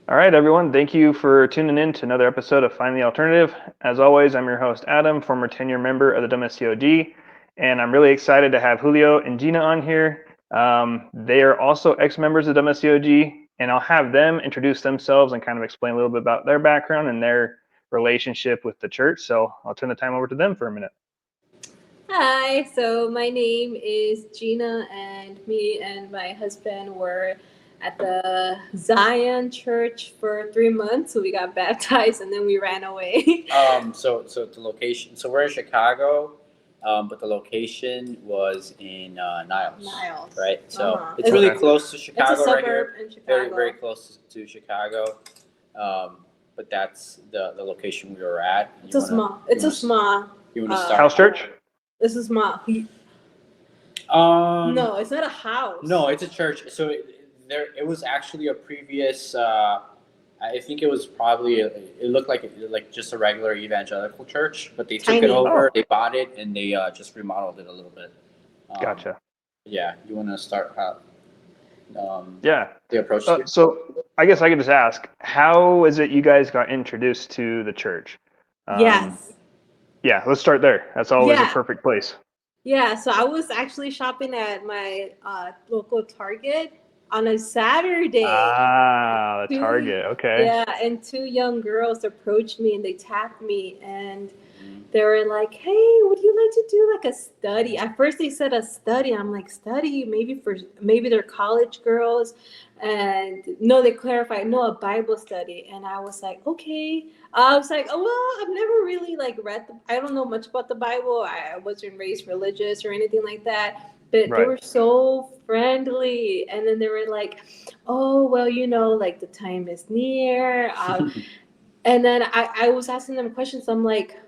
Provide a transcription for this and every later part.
All right, everyone. Thank you for tuning in to another episode of Find the Alternative. As always, I'm your host, Adam, former 10-year member of the WMSCOG, and I'm really excited to have Julio and Gina on here. They are also ex-members of the WMSCOG, and I'll have them introduce themselves and kind of explain a little bit about their background and their relationship with the church. So I'll turn the time over to them for a minute. Hi, so my name is Gina, and me and my husband were at the Zion Church for 3 months. So we got baptized and then we ran away. So the location. So we're in Chicago, but the location was in Niles. Niles. Right. So it's It's really Okay. close to it's a Chicago, right suburb here. in Chicago. Very very close to Chicago. But that's the location we were at. It's a small. It's a small. You want to start? House church? This is small. Um, No, it's not a house. No, it's a church. So it was actually a previous. I think it was probably. It looked like just a regular evangelical church, but they took Tiny. it over. Oh. They bought it and they just remodeled it a little bit. Gotcha. Yeah, you want to start how? Yeah. The approach. So I guess I could just ask, how is it you guys got introduced to the church? Yes. Yeah, let's start there. That's always a Yeah. perfect place. Yeah, so I was actually shopping at my local Target on a Saturday. Ah, the Two- Target. Okay. Yeah, and two young girls approached me and they tapped me and they were like, "Hey, would you like to do like a study?" At first they said a study. I'm like, "Study? Maybe they're college girls." And no, they clarified, no, a Bible study. And I was like, okay. I was like, oh well, I've never really like I don't know much about the Bible. I wasn't raised religious or anything like that. But they Right. were so friendly. And then they were like, oh well, like the time is near. And then I was asking them questions. I'm like,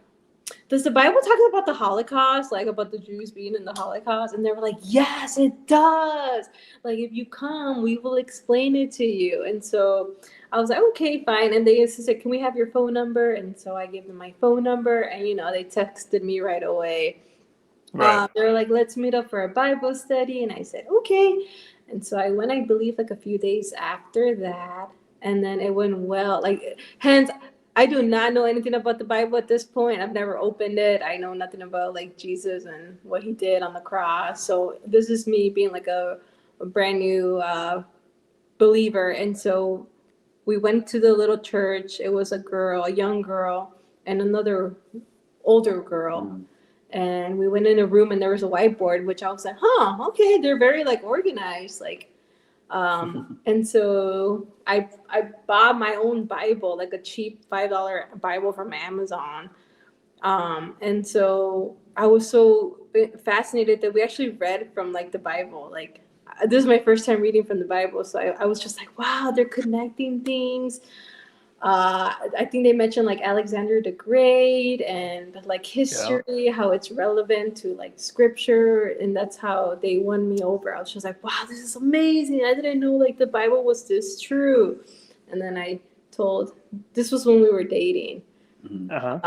does the Bible talk about the Holocaust, like about the Jews being in the Holocaust? And they were like, yes, it does. Like, if you come, we will explain it to you. And so I was like, okay, fine. And they insisted, can we have your phone number? And so I gave them my phone number, and they texted me right away. Right. They were like, let's meet up for a Bible study. And I said, okay. And so I went, I believe, like a few days after that. And then it went well. Like, hence, I do not know anything about the Bible at this point. I've never opened it. I know nothing about like Jesus and what he did on the cross. So this is me being like a brand new believer. And so we went to the little church. It was a young girl, and another older girl. And we went in a room and there was a whiteboard, which I was like, okay, they're very like organized. Like, and so I bought my own Bible, like a cheap $5 Bible from Amazon. And so I was so fascinated that we actually read from like the Bible. Like, this is my first time reading from the Bible. So I was just like, wow, they're connecting things. I think they mentioned like Alexander the Great and like history, how it's relevant to like scripture, and that's how they won me over. I was just like, wow, this is amazing. I didn't know like the Bible was this true. And then this was when we were dating. Uh-huh.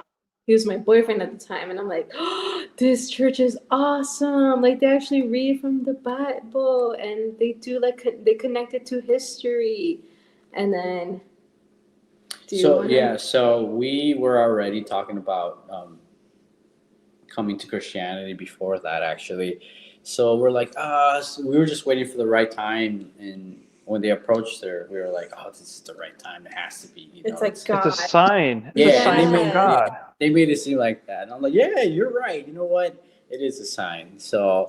He was my boyfriend at the time, and I'm like, oh, this church is awesome. Like, they actually read from the Bible, and they do like they connect it to history. And then So we were already talking about coming to Christianity before that, actually. So we're like, so we were just waiting for the right time, and when they approached her, we were like, oh, this is the right time. It has to be. It's like God. It's a sign. It's Yeah, a sign and from God. They made it seem like that, and I'm like, yeah, you're right. You know what? It is a sign. So,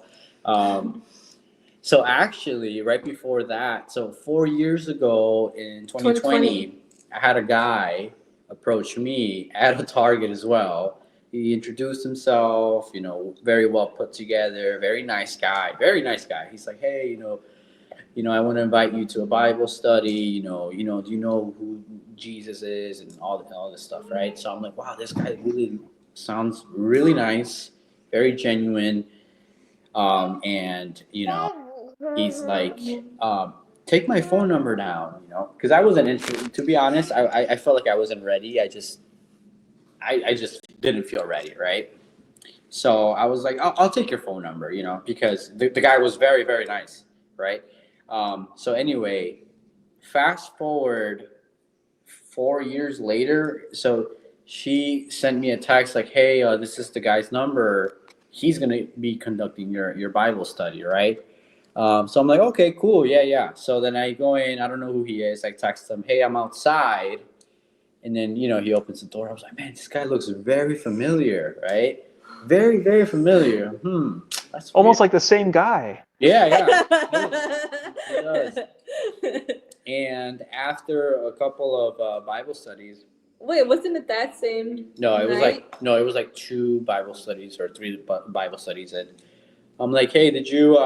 so actually, right before that, so 4 years ago in 2020, I had a guy approach me at a Target as well. He introduced himself, very well put together, very nice guy, very nice guy. He's like, hey, I want to invite you to a Bible study. Do you know who Jesus is and all this stuff, right? So I'm like, wow, this guy really sounds really nice, very genuine, and he's like, take my phone number down, because I wasn't interested. To be honest, I felt like I wasn't ready. I just didn't feel ready, right? So I was like, I'll take your phone number, because the guy was very, very nice, right? So anyway, fast forward 4 years later, so she sent me a text like, "Hey, this is the guy's number. He's gonna be conducting your Bible study, right?" So I'm like, "Okay, cool, yeah, yeah." So then I go in. I don't know who he is. I text him, "Hey, I'm outside," and then he opens the door. I was like, "Man, this guy looks very familiar, right? Very, very familiar. That's weird." Almost like the same guy. Yeah, yeah, he does. And after a couple of Bible studies, Wait, wasn't it that same no, it was night? like two Bible studies or three Bible studies, and I'm like, "Hey, did you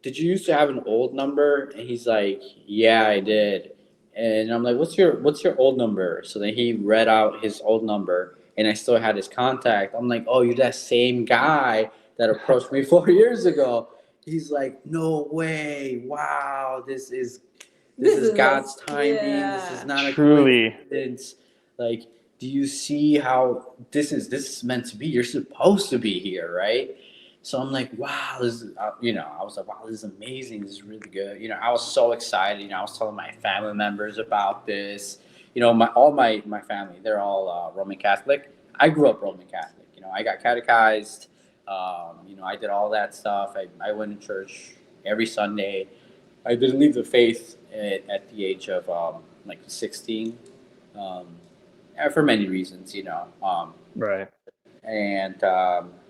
used to have an old number?" And he's like, "Yeah, I did." And I'm like, "What's your old number?" So then he read out his old number, and I still had his contact. I'm like, "Oh, you're that same guy that approached me 4 years ago." He's like, "No way! Wow, this is God's timing. This is Yeah. not a Truly. coincidence. Like, do you see how this is meant to be? You're supposed to be here, right?" So I'm like, "Wow, this is," I was like, "Wow, this is amazing. This is really good." I was so excited. I was telling my family members about this. All my family, they're all Roman Catholic. I grew up Roman Catholic. I got catechized. I did all that stuff. I went to church every Sunday. I didn't leave the faith at the age of like 16, um, for many reasons, Right. and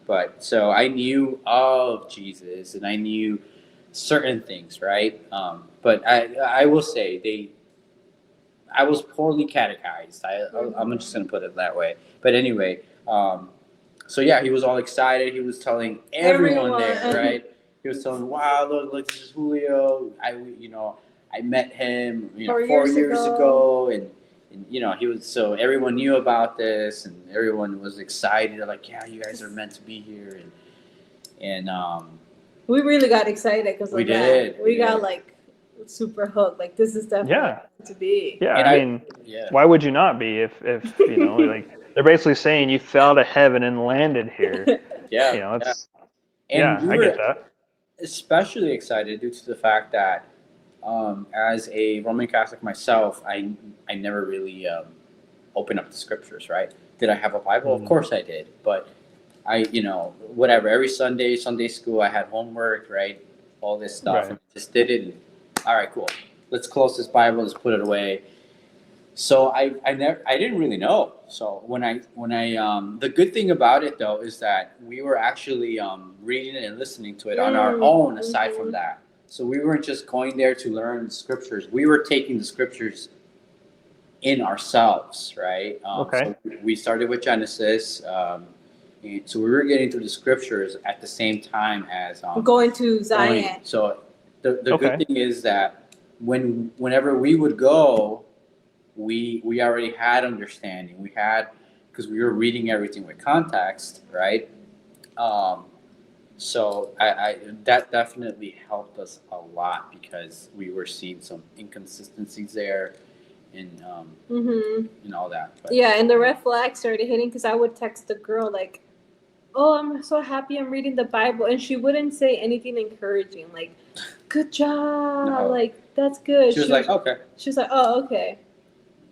but so I knew of Jesus and I knew certain things, right? But I will say I was poorly catechized. I'm just gonna put it that way. But anyway, so yeah, he was all excited. He was telling everyone there, right? He was telling, "Wow, look, this is Julio. I met him, 4 years ago, and he was so everyone knew about this, and everyone was excited. They're like, yeah, you guys are meant to be here, and We really got excited because we of did. that. We got like super hooked. Like this is definitely Yeah. meant to be. Yeah. And I mean, yeah, why would you not be if like they're basically saying you fell to heaven and landed here. yeah, yeah. It's And yeah, we I get were that. especially excited due to the fact that, as a Roman Catholic myself, I never really opened up the scriptures. Right? Did I have a Bible? Of Mm. course I did, but whatever. Every Sunday school, I had homework, right? All this stuff, Right. and just did it. And, all right, cool. Let's close this Bible. Let's put it away. So I didn't really know. So when I the good thing about it though is that we were actually reading it and listening to it on our own. Aside from that, so we weren't just going there to learn scriptures. We were taking the scriptures in ourselves, right? Okay. So we started with Genesis. And so we were getting through the scriptures at the same time as Going to Zion. going. So the Okay. good thing is that whenever we would go, we already had understanding. We had because we were reading everything with context, right? Um, so I that definitely helped us a lot because we were seeing some inconsistencies there and and all that. But, Yeah, and the red flag started hitting because I would text the girl like, "Oh, I'm so happy I'm reading the Bible," and she wouldn't say anything encouraging, like, "Good job," No. like that's good. she was like, okay, She was like, "Oh, okay."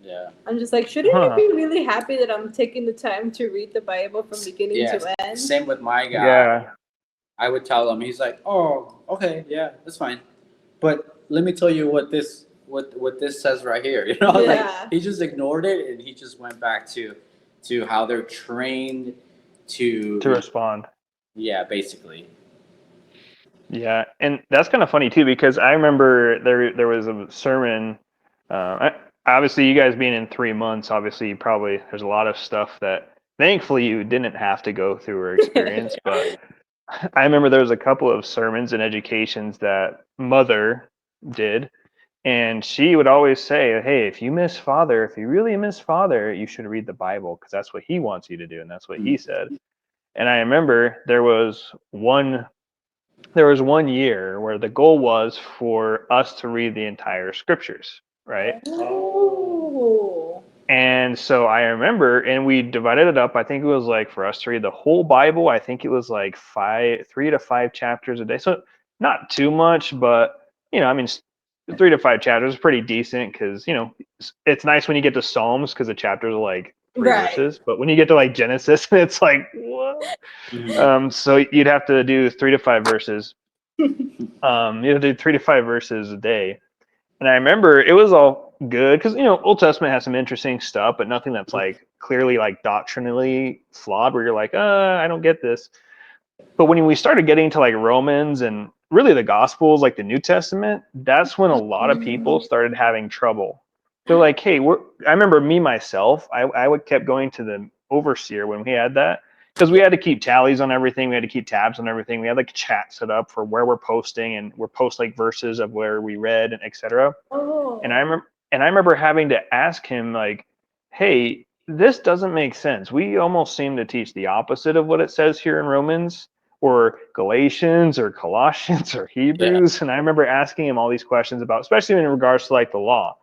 yeah, I'm just like, shouldn't Huh. you be really happy that I'm taking the time to read the Bible from beginning yes. to end? Same with my guy. Yeah. I would tell him. He's like, oh, okay, yeah, that's fine. But let me tell you what this says right here. Yeah. Like he just ignored it and he just went back to how they're trained to respond. Yeah, basically. Yeah, and that's kind of funny too because I remember there was a sermon. Obviously, you guys being in 3 months, obviously, probably there's a lot of stuff that thankfully you didn't have to go through or experience. But I remember there was a couple of sermons and educations that mother did, and she would always say, "Hey, if you really miss Father, you should read the Bible because that's what he wants you to do, and that's what he said." And I remember there was one year where the goal was for us to read the entire scriptures, right? Oh. And so I remember, and we divided it up. I think it was like for us to read the whole Bible, I think it was like 3 to 5 chapters a day. So not too much, but I mean, 3 to 5 chapters is pretty decent because it's nice when you get to Psalms because the chapters are like 3 Right. verses, but when you get to like Genesis, it's like what? Mhm. So you'd have to do 3 to 5 verses. You have to do 3 to 5 verses a day. And I remember it was all good because Old Testament has some interesting stuff, but nothing that's like clearly like doctrinally flawed where you're like, I don't get this. But when we started getting to like Romans and really the Gospels, like the New Testament, that's when a lot of people started having trouble. They're like, hey, I remember me myself, I would kept going to the overseer when we had that because we had to keep tallies on everything. We had to keep tabs on everything. We had like chat set up for where we're posting and we're post like verses of where we read and etc. Oh. And I remember having to ask him like, hey, this doesn't make sense. We almost seem to teach the opposite of what it says here in Romans or Galatians or Colossians or Yeah. Hebrews. And I remember asking him all these questions about, especially in regards to like the law.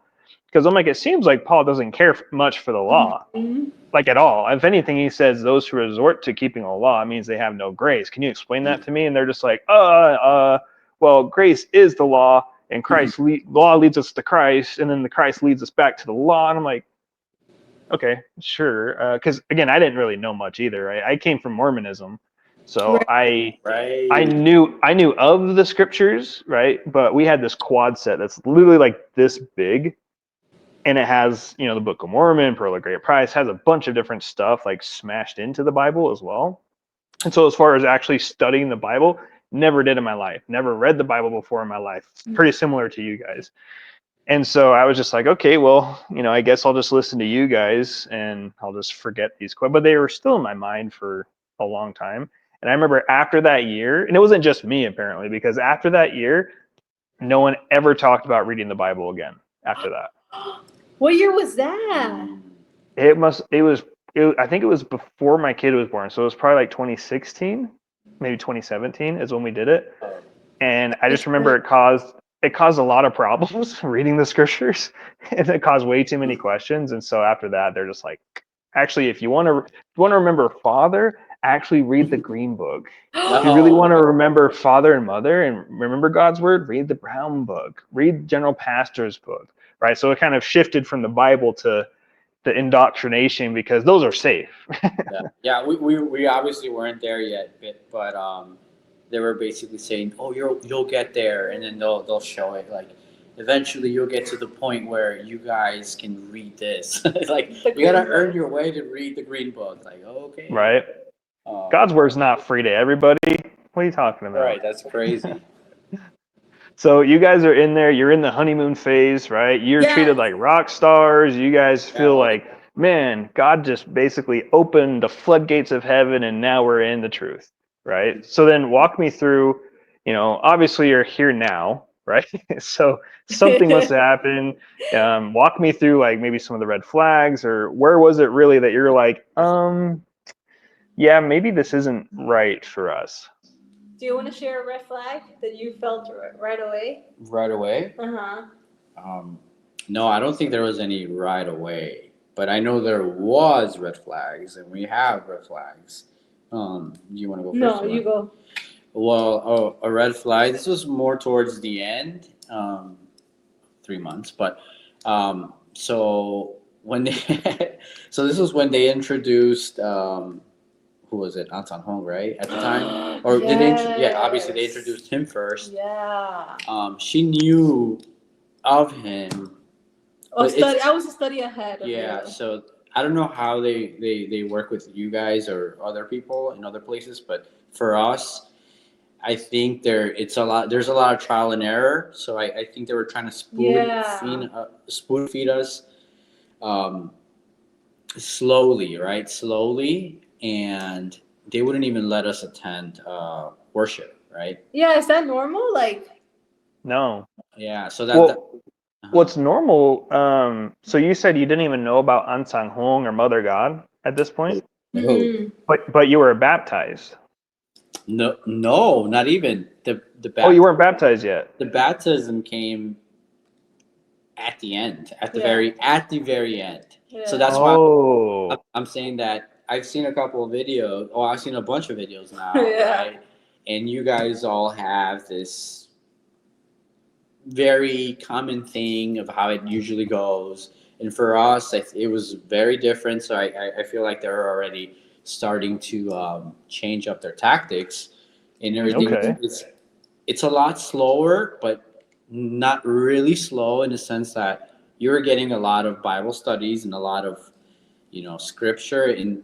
Because I'm like, it seems like Paul doesn't care much for the law, Mhm. like at all. If anything, he says those who resort to keeping the law means they have no grace. Can you explain that to me? And they're just like, well, grace is the law, and law leads us to Christ, and then the Christ leads us back to the law. And I'm like, okay, sure. Because again, I didn't really know much either. Right? I came from Mormonism, so Right. I Right. knew of the scriptures, right? But we had this quad set that's literally like this big, and it has the Book of Mormon, Pearl of Great Price, has a bunch of different stuff like smashed into the Bible as well. And so as far as actually studying the Bible, never did in my life, never read the Bible before in my life. Pretty similar to you guys. And so I was just like, okay, well, I guess I'll just listen to you guys and I'll just forget these questions. But they were still in my mind for a long time. And I remember after that year, and it wasn't just me apparently, because after that year, no one ever talked about reading the Bible again after that. What year was that? I think it was before my kid was born. So it was probably like 2016, maybe 2017 is when we did it. And I just remember it caused a lot of problems reading the scriptures, and it caused way too many questions. And so after that, they're just like, actually, if you want to remember Father, actually read the Green Book. If you really want to Oh, remember Father and Mother and remember God's Word, read the Brown Book, read General Pastor's book, right? So it kind of shifted from the Bible to the indoctrination because those are safe. yeah. Yeah. We obviously weren't there yet, but they were basically saying, "Oh, you'll get there," and then they'll show it. Like, eventually, you'll get to the point where you guys can read this. It's like you gotta earn your way to read the Green Book. Like, okay. Right? God's Word's not free to everybody. What are you talking about? Right. That's crazy. So you guys are in there, you're in the honeymoon phase, right? You're treated Yes. like rock stars. You guys feel Oh, like, man, God just basically opened the floodgates of heaven and now we're in the truth, right? So then walk me through, obviously you're here now, right? So something must have happened. Walk me through like maybe some of the red flags or where was it really that you're like, yeah, maybe this isn't right for us. Do you want to share a red flag that you felt right away? right away. Uh-huh. Um, no, I don't think there was any right away, but I know there was red flags, and we have red flags. You want to go first? No, you go. Well, oh, a red flag. This was more towards the end, 3 months, but so when they, so this was when they introduced who was it? Anton Hong, right? At the time, or did they? Yeah, obviously they introduced him first. Yeah. She knew of him. Oh, But it's I was a study ahead of yeah, you. so I don't know how they work with you guys or other people in other places, but for us, I think there's a lot of trial and error. So I think they were trying to Yeah. spoon feed us um, slowly, right? Slowly, and they wouldn't even let us attend worship, right? Yeah, is that normal? Like, No. Yeah, so that Well, uh-huh. what's normal? So you said you didn't even know about Ansang Hong or Mother God at this point, No. mm-mm. but you were baptized. No, no, not even Oh, you weren't baptized yet. the baptism came at the end, Yeah. at the very end. So Yeah. that's why Oh, I'm saying that I've seen a couple of videos. Oh, I've seen a bunch of videos now, Yeah. right? And you guys all have very common thing of how it usually goes. And for us, it was very different. So I feel like they're already starting to change up their tactics and everything. Okay. It's a lot slower, but not really slow in the sense that you're getting a lot of Bible studies and a lot of scripture and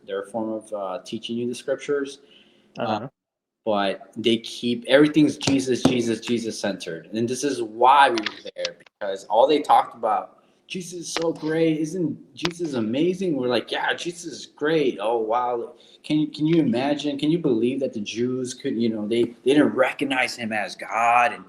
their form of teaching you the scriptures. Uh, Uh-huh. but they keep everything's Jesus, Jesus, Jesus centered. And this is why we were there because all they talked about, Jesus is so great, isn't Jesus amazing? We're like, yeah, Jesus is great. Oh wow, can you imagine? Can you believe that the Jews could they didn't recognize him as God and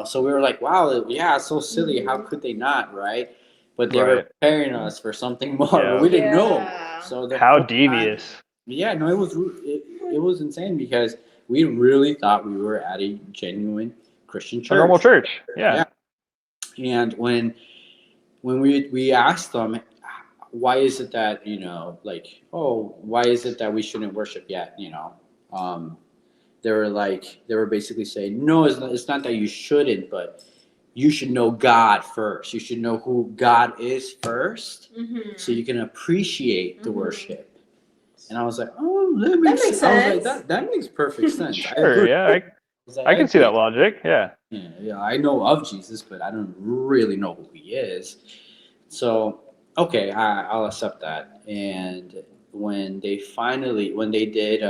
so we were like, wow, yeah, it's so silly. How could they not, right? But they were Right. preparing us for something more, but Yeah. we didn't know. Yeah. So the How whole time, devious. yeah, no, it was insane because we really thought we were at a genuine Christian A normal church. church. Yeah. Yeah. And when we asked them why is it that like, oh, why is it that we shouldn't worship yet, um, they were basically saying, no, it's not that you shouldn't, but you should know God first. You should know who God is first, so you can appreciate the worship. And I was like, oh, that makes makes I was like, sense. that makes perfect sense. I Sure. agree. Yeah. I was like, I I can see agree. that logic. Yeah. Yeah, I know of Jesus, but I don't really know who he is. So, okay, I'll accept that. And when they did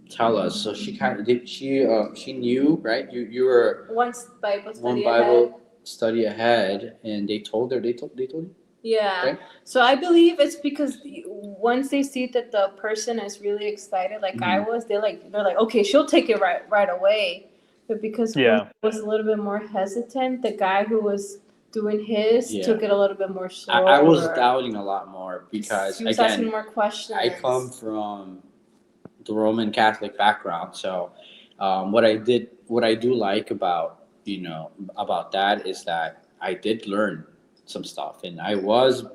tell us, so she kind of did, she knew, right? You were One Bible one study Bible ahead. study ahead, and they told her, they told you? Yeah. Okay. So I believe it's because once they see that the person is really excited, like I Mhm. was, they're like, okay, she'll take it right away. But because Julio Yeah. was a little bit more hesitant, the guy who was doing his Yeah. took it a little bit more I was slower. doubting a lot more because He was asking again, more questions. I come from the Roman Catholic background. So, what I do like about about that is that I did learn some stuff, and I was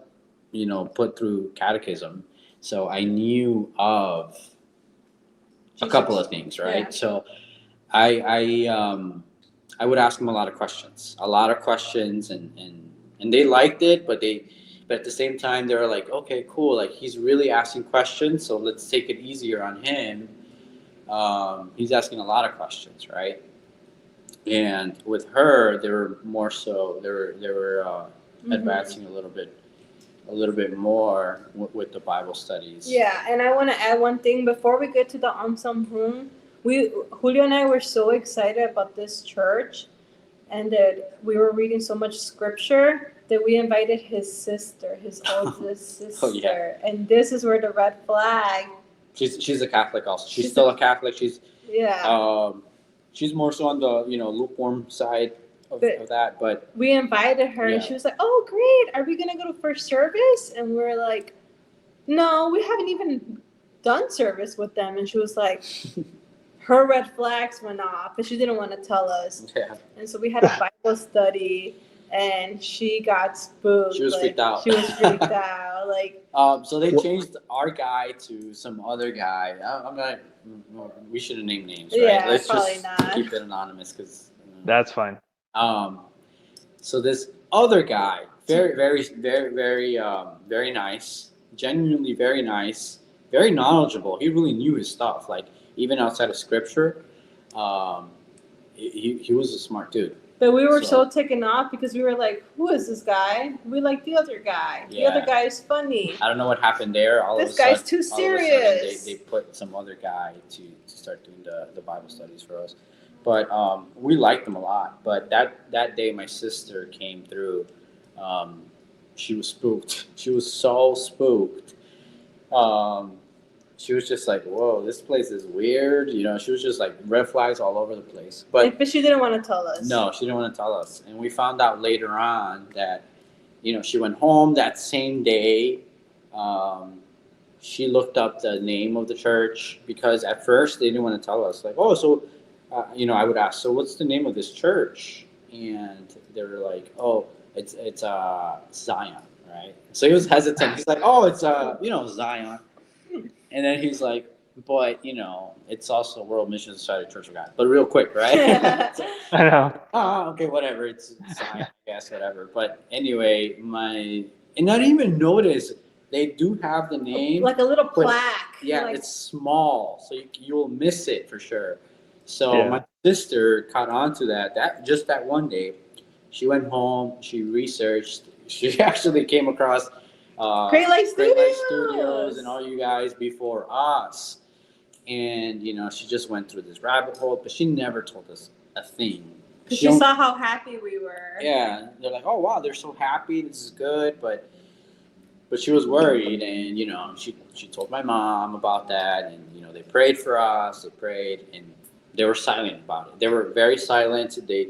put through catechism, so I knew of a couple of things, right? Yeah. So I would ask them a lot of questions, and they liked it, but at the same time they were like, okay, cool, like he's really asking questions, so let's take it easier on him. He's asking a lot of questions, right? And with her, they were more so they were advancing a little bit more with the Bible studies. Yeah, and I want to add one thing before we get to the ensemble. Julio and I were so excited about this church, and that we were reading so much scripture that we invited his sister, his oldest sister, Oh, yeah. and this is where the red flag. She's a Catholic also. She's She's still a Catholic. Yeah, She's more so on the lukewarm side But- of that, but we invited her, and Yeah. she was like, "Oh, great! Are we gonna go to first service?" And we were like, "No, we haven't even done service with them." And she was like, her red flags went off, but she didn't want to tell us. yeah, And so we had a Bible study, and she got spooked. She was freaked out. She was freaked out. Like, so they changed our guy to some other guy. I'm not. We should have named names, right? Yeah, Let's probably just not. keep it anonymous because. That's fine. So this other guy, very, very, very, very, very nice, genuinely very nice, very knowledgeable. He really knew his stuff. Like even outside of scripture, he was a smart dude. but we were so taken off because we were like, "Who is this guy? We like the other guy. The Yeah. other guy is funny." I don't know what happened there. This guy's too all of a sudden serious. they put some other guy to start doing the Bible studies for us. But we liked them a lot. But that day my sister came through. She was spooked. She was so spooked. She was just like, "Whoa, this place is weird." She was just like red flags all over the place. But she didn't want to tell us. No, she didn't want to tell us. And we found out later on that, she went home that same day. She looked up the name of the church because at first they didn't want to tell us. Like, oh, so, I would ask, so what's the name of this church? And they were like, oh, it's Zion, right? So he was hesitant. He's like, oh, it's Zion. And then he's like, but you know, it's also World Mission Society Church of God. But real quick, right? I know. Okay, whatever. It's fine, I guess, whatever. But anyway, and I didn't even notice they do have the name, Like a little but plaque. yeah, Like, it's small, so you'll miss it for sure. So Yeah. my sister caught on to that one day. She went home. She researched. She actually came across Great Light Great Light Studios. and all you guys before us. And you know, she just went through this rabbit hole, but she never told us a thing. Because she saw how happy we were. Yeah, they're like, oh wow, they're so happy. This is good, but she was worried, and you know, she told my mom about that, and you know, they prayed for us. They prayed, and they were silent about it. They were very silent. They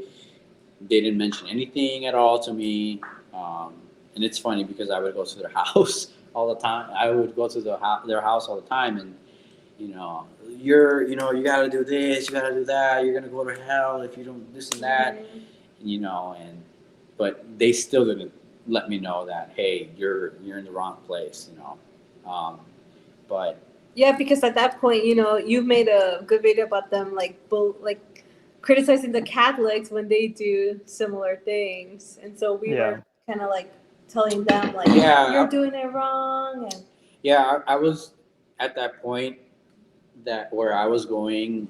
didn't mention anything at all to me. And it's funny because I would go to their house all the time. I would go to their house all the time, and you know, you got to do this, you got to do that. You're gonna go to hell if you don't this and that. Mhm. You know, but they still didn't let me know that hey, you're in the wrong place. You know, but Yeah, because at that point, you know, you've made a good video about them, like criticizing the Catholics when they do similar things, and so we Yeah. were kind of like telling them, like, yeah, you're doing it wrong, and yeah, I was at that point that where I was going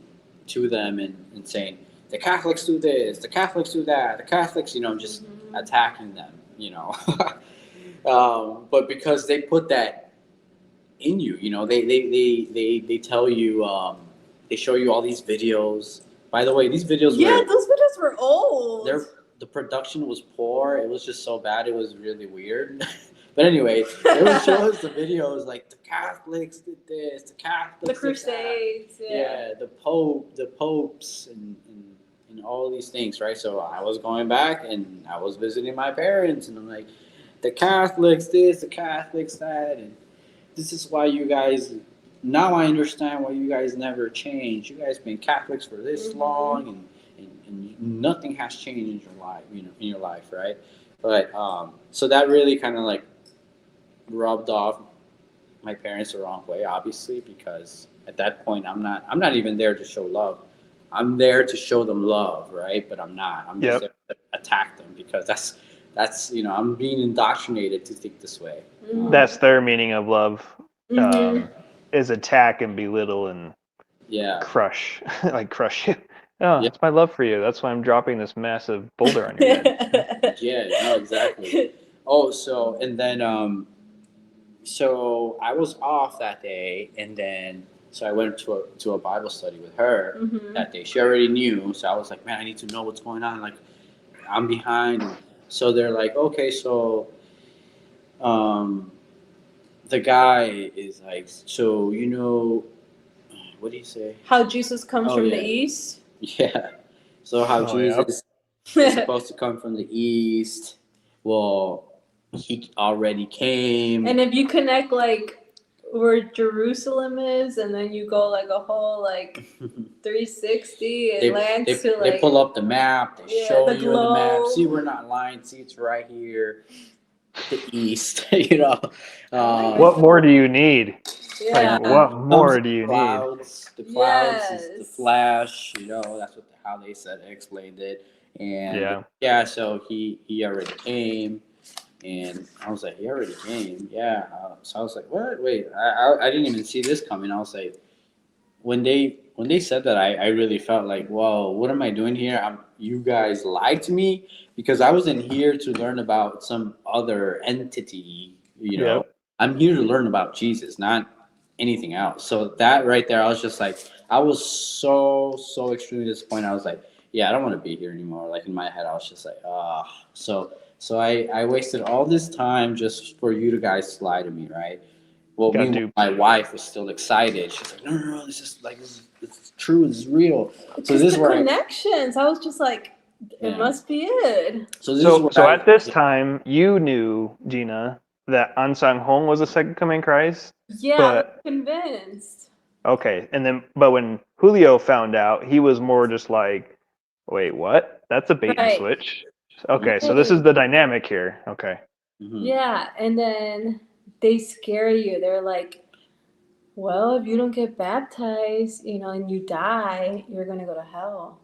to them and saying the Catholics do this, the Catholics do that, the Catholics, you know, just attacking them, you know. But because they put that in you, you know, they tell you, they show you all these videos. By the way, these videos yeah, were those videos were old. the production was poor. It was just so bad. It was really weird. But anyway, they would show us the videos like the Catholics did this, the Catholics The did that. Crusades, yeah. The popes, and all these things, right? So I was going back and I was visiting my parents, and I'm like, the Catholics this, the Catholics that, and this is why you guys. Now I understand why you guys never changed. You guys been Catholics for this long, and nothing has changed in your life, you know, in your life, right? But so that really kind of like rubbed off my parents the wrong way, obviously, because at that point I'm not even there to show love. I'm there to show them love, right? But I'm not. I'm just Yep. there to attack them because that's you know, I'm being indoctrinated to think this way. That's their meaning of love. Mhm. Is attack and belittle and Yeah. crush, like crush you. Oh, Yeah. it's my love for you. That's why I'm dropping this massive boulder on your head. Yeah, no, exactly. Oh, so and then so I was off that day, and then so I went to a Bible study with her Mhm. that day. She already knew, so I was like, man, I need to know what's going on. Like, I'm behind. So they're like, okay, so um, the guy is like, so you know, what do you say? How Jesus comes Oh, from yeah. the east. Yeah. So how Oh, yep. Jesus is supposed to come from the east. Well, he already came. And if you connect like where Jerusalem is, and then you go like a whole like 360, it lands to like they pull up the map. They yeah, show the you in the map. globe. See, we're not lying. See, it's right here, the east. You know. What more do you need? Yeah. Like, what Comes more the do you need? clouds. The clouds is the Yes. flash. You know, that's how they said explained it. And Yeah. yeah, so he already came. And I was like, he already came. Yeah. So I was like, what? Wait, I didn't even see this coming. I was like, when they said that, I really felt like, whoa, what am I doing here? You guys lied to me because I wasn't here to learn about some other entity. You know, Yep. I'm here to learn about Jesus, not anything else. So that right there, I was just like, I was so extremely disappointed. I was like, yeah, I don't want to be here anymore. Like in my head, I was just like, ah. So I wasted all this time just for you to guys to lie to me, right? Well, Got meanwhile, duped. my wife was still excited. She's like, no, this is like, this is true, this is real. So Because this is the where connections, I was just like, it Yeah. must be it. so this is So where at this time, you knew, Gina, that Ansang Hong was the second coming Christ. Yeah, I was But convinced. okay, and then but when Julio found out, he was more just like, wait, what? That's a bait and Right. switch. Okay, so this is the dynamic here. Okay. Mhm. Yeah, and then they scare you. They're like, Well, if you don't get baptized, and you die, you're gonna go to hell.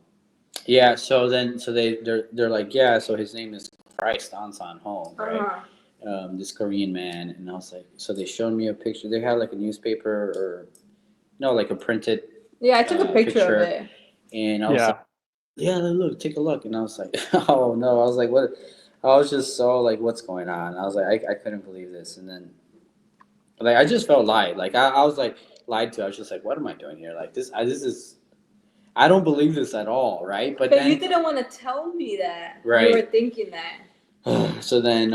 Yeah. So they're like, yeah. So his name is Christ Ansan Hong, right? Uh-huh. This Korean man, and I was like, so they showed me a picture. They had like a newspaper or no, like a printed Yeah, I took a picture of picture, it. and I was like, Yeah. yeah, look, take a look, and I was like, oh no, I was like, what? I was just so like, what's going on? I was like, I couldn't believe this, and then like I just felt lied. Like I was like lied to. I was just like, what am I doing here? Like this is I don't believe this at all, right? But But you then didn't want to tell me that. You were right, thinking that. so then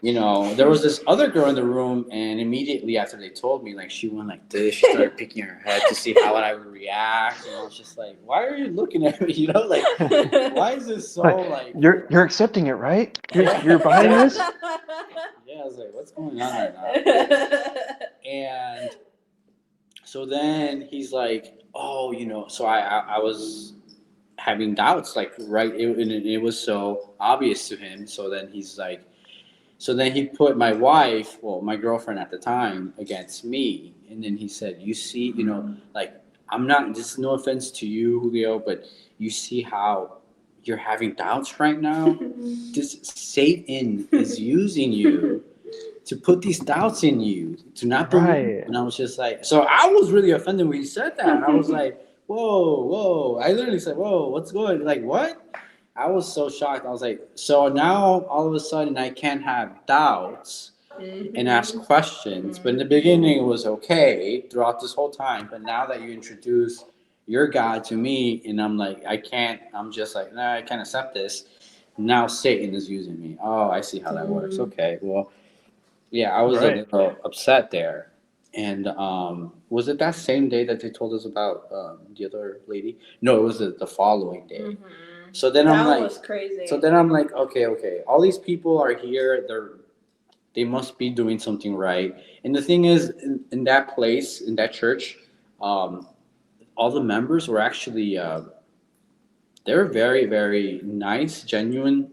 there was this other girl in the room, and immediately after they told me, like, she went like this. She started picking her head to see how I would react, and I was just like, "Why are you looking at me? Like, why is this so like?" You're accepting it, right? Yeah, You're behind this? yeah, I was like, "What's going on right now?" And so then he's like, "Oh, So I was having doubts, like, right, and it was so obvious to him. So then he's like. So then he put my wife, well, my girlfriend at the time, against me. And then he said, you see, like, I'm not, this is no offense to you, Julio, but you see how you're having doubts right now? This Satan is using you to put these doubts in you, to not believe. Right. And I was just like, so I was really offended when he said that. I was like, whoa, whoa. I literally said, whoa, what's going, like, what? I was so shocked. I was like, so now all of a sudden I can't have doubts and ask questions. But in the beginning it was okay throughout this whole time. But now that you introduce your God to me, and I'm like, I'm just like, nah, I can't accept this. Now Satan is using me. Oh, I see how that works. Okay, well, yeah, I was a Right. little upset there. And was it that same day that they told us about the other lady? No, it was the following day. So then I'm That like, was crazy. okay. All these people are here. They must be doing something right. And the thing is, in that place, in that church, um, all the members were actually they're very, very nice, genuinely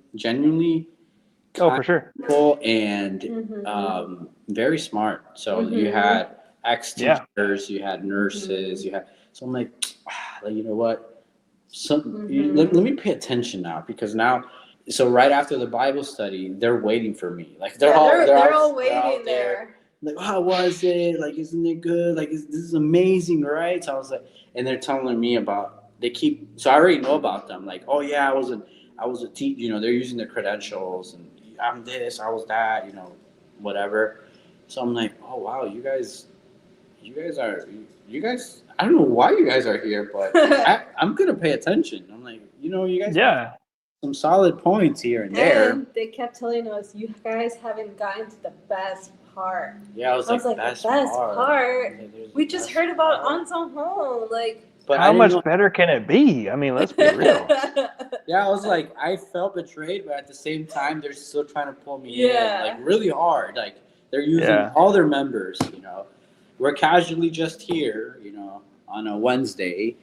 Oh, kind for sure. people, and very smart. So you had ex Yeah. teachers, you had nurses, you had. So I'm like, you know what? Let me pay attention now, because now, so right after the Bible study, they're waiting for me. Like they're all they're waiting out there. Like, how was it? Like, isn't it good? Like, this is amazing, right? So I was like, and they're telling me about. They keep. So I already know about them. Like, oh yeah, I was a teacher. They're using their credentials, and I'm this, I was that. Whatever. So I'm like, oh wow, you guys. I don't know why you guys are here, but I'm gonna pay attention. I'm like, you guys have Yeah. some solid points here and there. And they kept telling us, you guys haven't gotten to the best part. Yeah, I was like, The best part. Like, there's We the just best heard about part. Anson Home. Like, But I How didn't much know. better can it be? I mean, let's be real. Yeah, I was like, I felt betrayed, but at the same time, they're still trying to pull me Yeah. in, like, really hard. Like, they're using Yeah. all their members. We're casually just here, on a Wednesday,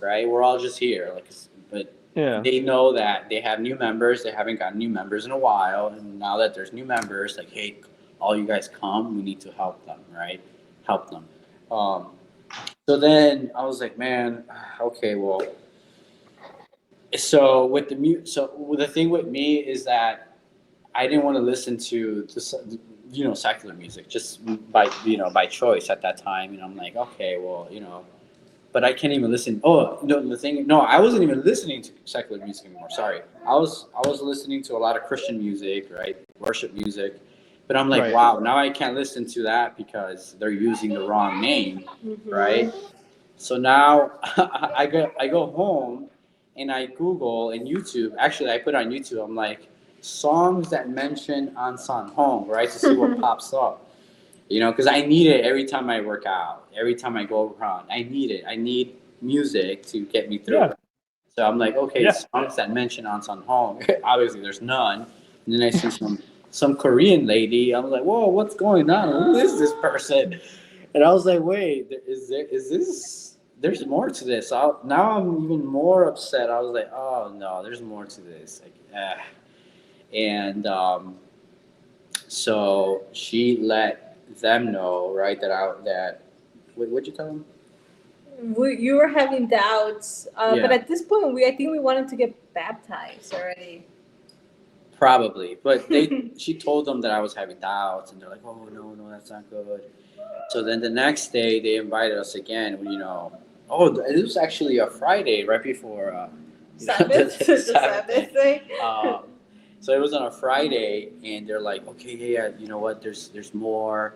right? We're all just here, like, but Yeah. they know that they have new members. They haven't gotten new members in a while, and now that there's new members, like, hey, all you guys come. We need to help them, right? Help them. Um, so then I was like, man, okay, well, so with the thing with me is that I didn't want to listen to secular music just by choice at that time, and I'm like, okay, well, but I can't even listen. Oh no, no, I wasn't even listening to secular music anymore. Sorry, I was listening to a lot of Christian music, right, worship music, but I'm like, Right. wow, now I can't listen to that because they're using the wrong name, right? So now I go home and I Google and YouTube. Actually, I put on YouTube. I'm like, songs that mention Ansan Hong, right, to see what pops up. Because I need it every time I work out, every time I go around. I need it. I need music to get me through Yeah. it. So I'm like, okay, Yeah. songs that mention Ansan Hong. Obviously, there's none. And then I see some Korean lady. I was like, whoa, what's going on? Who is this person? And I was like, wait, is this? There's more to this. Now I'm even more upset. I was like, oh no, there's more to this. Like, and so she let them know, right, what'd you tell them? You were having doubts, but Yeah. at this point, I think we wanted to get baptized already. Probably, but she told them that I was having doubts, and they're like, "Oh no, no, that's not good." So then the next day they invited us again. Oh, it was actually a Friday right before Sabbath, the Sabbath Sabbath day. day. So it was on a Friday, and they're like, "Okay, yeah, you know what? There's more.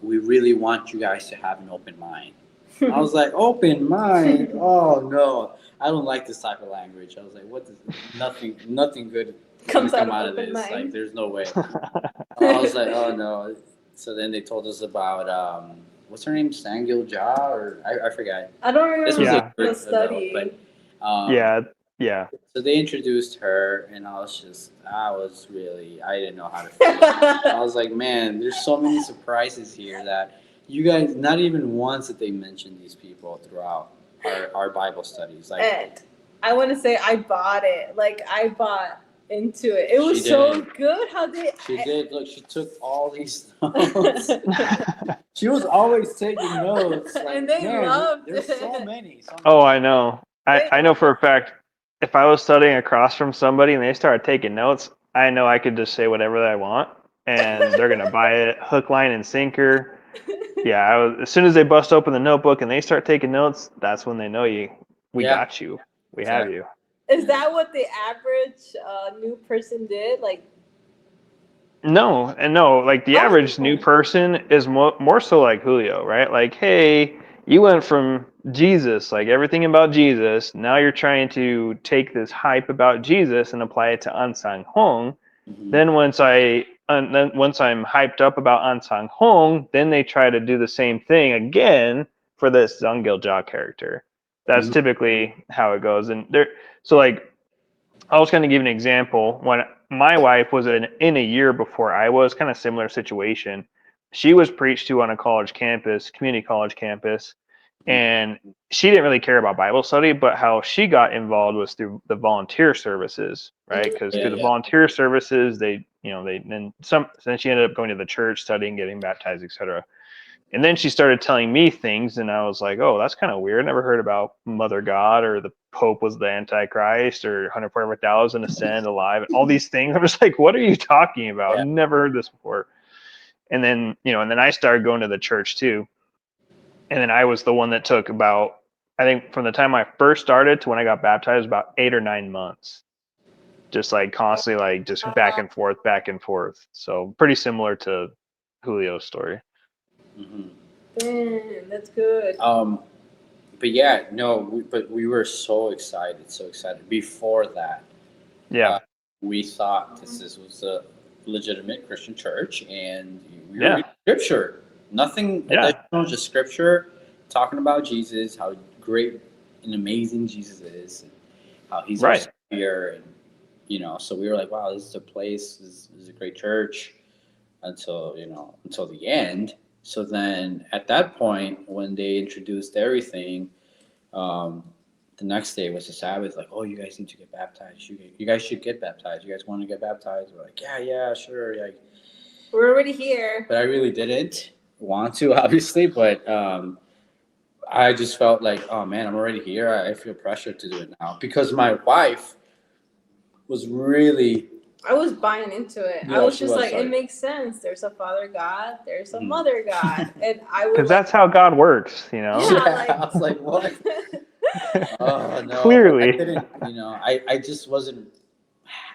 We really want you guys to have an open mind." I was like, "Open mind? Oh no, I don't like this type of language." I was like, "What? Nothing good Comes come out out of of open this. Like, mind. there's no way." I was like, "Oh no." So then they told us about what's her name, Sangil Jha, or I forgot. I don't This remember was a Yeah. the year ago, study. but um, Yeah. Yeah. so they introduced her, and I didn't know how to feel. I was like, man, there's so many surprises here that you guys, not even once did they mention these people throughout our Bible studies. Like, And I want to say I bought it. Like I bought into it. It was She so did. good how they. she did. Look, she took all these notes. She was always taking notes. Like, And they man, loved there's it. so many. So Oh, many. I know. I, They I know loved for a fact, if I was studying across from somebody and they started taking notes, I know I could just say whatever I want and they're gonna buy it hook, line, and sinker. Yeah, as soon as they bust open the notebook and they start taking notes, that's when they know we Yeah, got you. We have exactly. you. Is that what the average new person did? Like, No, like the average new oh, person is more so like Julio, right? Like, hey, you went from Jesus, like everything about Jesus. Now you're trying to take this hype about Jesus and apply it to Ansang Hong. Mhm. Then once I'm hyped up about Ansang Hong, then they try to do the same thing again for this Zangil Jia character. That's Mhm. typically how it goes. And there, so like I was going to give an example. When my wife was in a year before I was, kind of similar situation. She was preached to on a college campus, community college campus, and she didn't really care about Bible study, but how she got involved was through the volunteer services, right? Because Yeah, through the yeah. volunteer services, then she ended up going to the church, studying, getting baptized, etc. And then she started telling me things, and I was like, "Oh, that's kind of weird. Never heard about Mother God or the Pope was the Antichrist or 144,000 ascend alive and all these things." I was like, "What are you talking about? Yeah. Never heard this before." And then I started going to the church too. And then I was the one that took about, I think, from the time I first started to when I got baptized, about 8 or 9 months, just like constantly, like just back and forth, back and forth. So pretty similar to Julio's story. Mhm. damn, that's good. But yeah, no, but we were so excited. Before that, Yeah, uh, we thought was a legitimate Christian church, and we were yeah, reading scripture. Nothing yeah. additional, just scripture talking about Jesus, how great and amazing Jesus is, and how he's our Right. savior, and so we were like, wow, this is a place, this is a great church until the end. So then at that point, when they introduced everything, um, the next day was the Sabbath. Like, oh, you guys need to get baptized. You guys should get baptized. You guys want to get baptized? We're like, yeah, yeah, sure. Yeah. We're already here. But I really didn't want to, obviously. But I just felt like, oh man, I'm already here. I feel pressure to do it now because my wife was really, I was buying into it. I was she just was like, it like, makes sense. There's a Father God. There's a mhm. Mother God, and I would Because like, that's how God works, you know? yeah, Yeah. like. I was like, what? Oh no, but I Clearly. didn't. I just wasn't.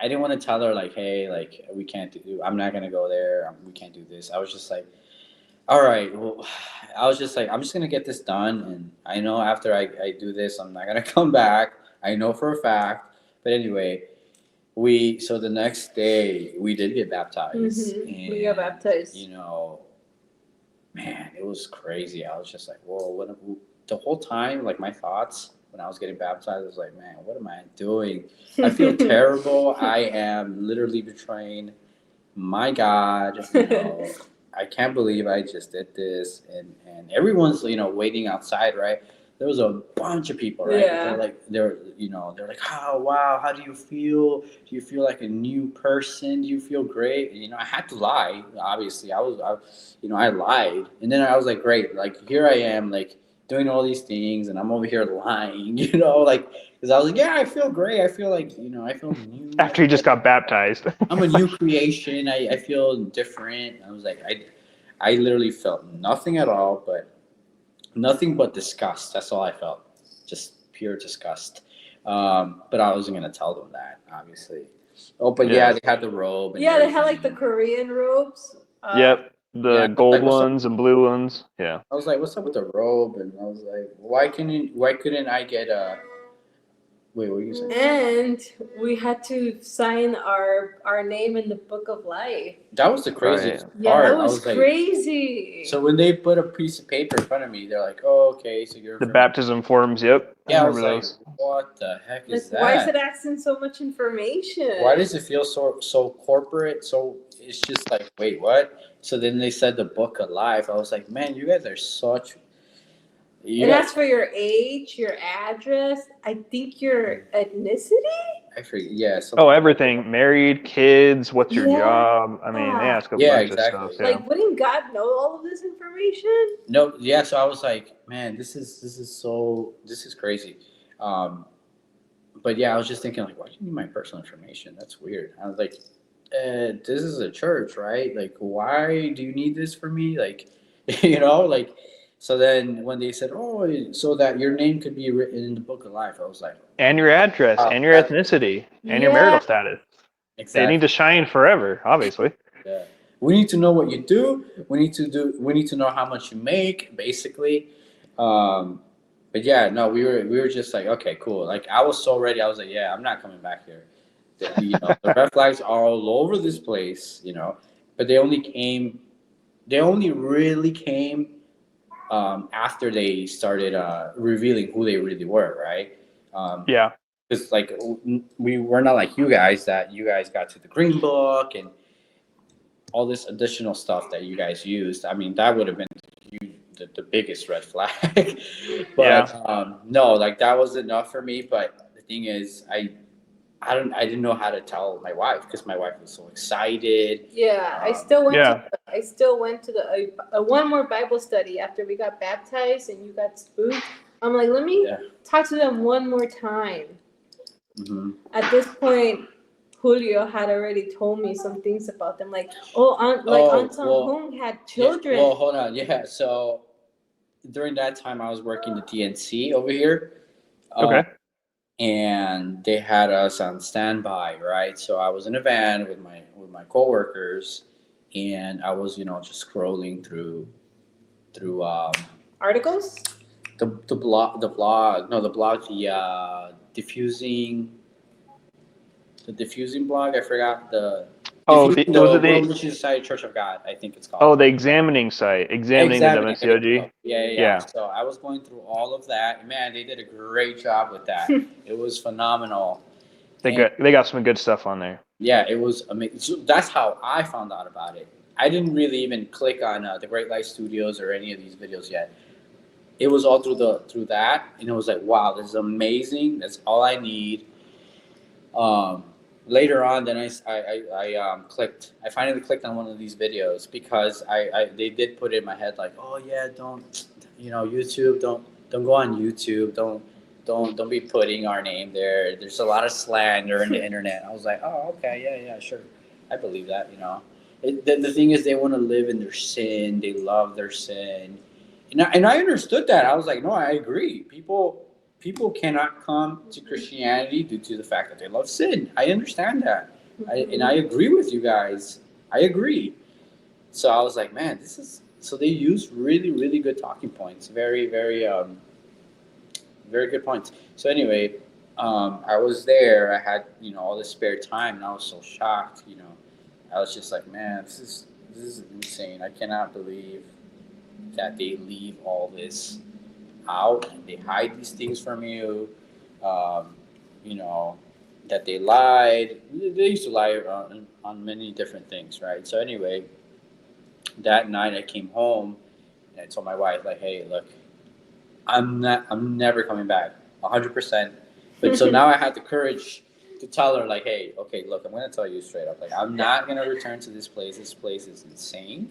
I didn't want to tell her like, hey, like we can't do. I'm not gonna go there. We can't do this. I was just like, all right. Well, I was just like, I'm just gonna get this done, and I know after I do this, I'm not gonna come back. I know for a fact. But anyway, so the next day we did get baptized, We got and baptized. man, it was crazy. I was just like, whoa, the whole time, like my thoughts when I was getting baptized, I was like, man, what am I doing? I feel terrible. I am literally betraying my God. I can't believe I just did this. And everyone's, waiting outside, right? there was a bunch of people, right? Yeah. They're like, oh wow, how do you feel? Do you feel like a new person? Do you feel great? And, I had to lie. Obviously, I lied, and then I was like, great, like here I am, like doing all these things, and I'm over here lying, like because I was like, yeah, I feel great. I feel like I feel new. I After you feel just like got baptized. I'm a new creation. I feel different. I was like, I literally felt nothing at all, but nothing but disgust. That's all I felt, just pure disgust. But I wasn't gonna tell them that, obviously. Oh, but yeah, Yeah. they had the robe and Yeah, they had like the everything. Korean robes. Yep. Yeah, The I was gold like, what's up? ones and blue ones. Yeah. I was like, what's up with the robe? And I was like, why couldn't I get a? Wait, what were you saying? And we had to sign our name in the book of life. That was the Right. craziest Yeah, part. that I was was like, crazy. so when they put a piece of paper in front of me, they're like, oh, okay, so you're The from. baptism forms. Yep. I Yeah, I remember was like, those. what the heck Like, is why is that? it asking so much information? Why does it feel so corporate? So it's just like, wait, what? So then they said the book of life. I was like, man, you guys are such. You It guys, asks for your age, your address, I think your ethnicity. I forget. Yeah, Oh, something. everything. Married, kids, what's your Yeah. job? I mean, they ask a Yeah, bunch of stuff. exactly. Yeah. Like, wouldn't God know all of this information? No, yeah. So I was like, man, this is crazy. Um, but yeah, I was just thinking like, why do you need my personal information? That's weird. I was like, this is a church, right? Like, why do you need this for me? Like, like. So then when they said, oh, so that your name could be written in the book of life, I was like, And your address, wow, and your that ethnicity, and your Yeah. marital status. They need exactly. to shine forever, obviously. Yeah. We need to know what you do. We need to know how much you make, basically. Um, but yeah, no, we were just like, okay, cool. Like I was so ready. I was like, yeah, I'm not coming back here. The red flags are all over this place, but they only really came after they started revealing who they really were, right? Yeah. Because like we were not like you guys that you guys got to the green book and all this additional stuff that you guys used. I mean, that would have been the biggest red flag. Yeah. But no, like that was enough for me. But the thing is, I didn't know how to tell my wife because my wife was so excited. Yeah, I still went to Yeah. the one more Bible study after we got baptized and you got spooked. I'm like, let me Yeah. talk to them one more time. Mm-hmm. At this point, Julio had already told me some things about them, like Aunt Hung had children. Yeah, well, hold on. Yeah, so during that time, I was working the DNC over here. Okay. And they had us on standby, right? So I was in a van with my coworkers, and I was just scrolling through Articles? diffusing the diffusing blog. I forgot the Oh, diffusing was the it World the Mission Society Church of God. I think it's oh called. the examining site, examining the Examining. There you WMSCOG? go. Yeah. Yeah. So I was going through all of that. Man, they did a great job with that. It was phenomenal. And They got some good stuff on there. yeah, it was amazing. So that's how I found out about it. I didn't really even click on the Great Light Studios or any of these videos yet. It was all through that, and it was like, wow, this is amazing. That's all I need. Um, Later on, then I clicked. I finally clicked on one of these videos because they did put it in my head like, oh yeah, don't YouTube, don't go on YouTube, don't be putting our name there. There's a lot of slander in the internet. I was like, oh okay, yeah, sure, I believe that. The thing is, they want to live in their sin. They love their sin, and I understood that. I was like, no, I agree. People cannot come to Christianity due to the fact that they love sin. I understand that. And I agree with you guys. I agree. So I was like, man, this is so they use really, really good talking points. Very, very, very good points. So anyway, I was there. I had all this spare time, and I was so shocked. I was just like, man, this is insane. I cannot believe that they leave all this out and they hide these things from you. Um, you know that they lied. They used to lie on many different things, right? So anyway, that night I came home and I told my wife like, hey, look, I'm never coming back, 100%. But so now I had the courage to tell her, like, hey, okay, look, I'm gonna tell you straight up, like, I'm not gonna return to this place. This place is insane.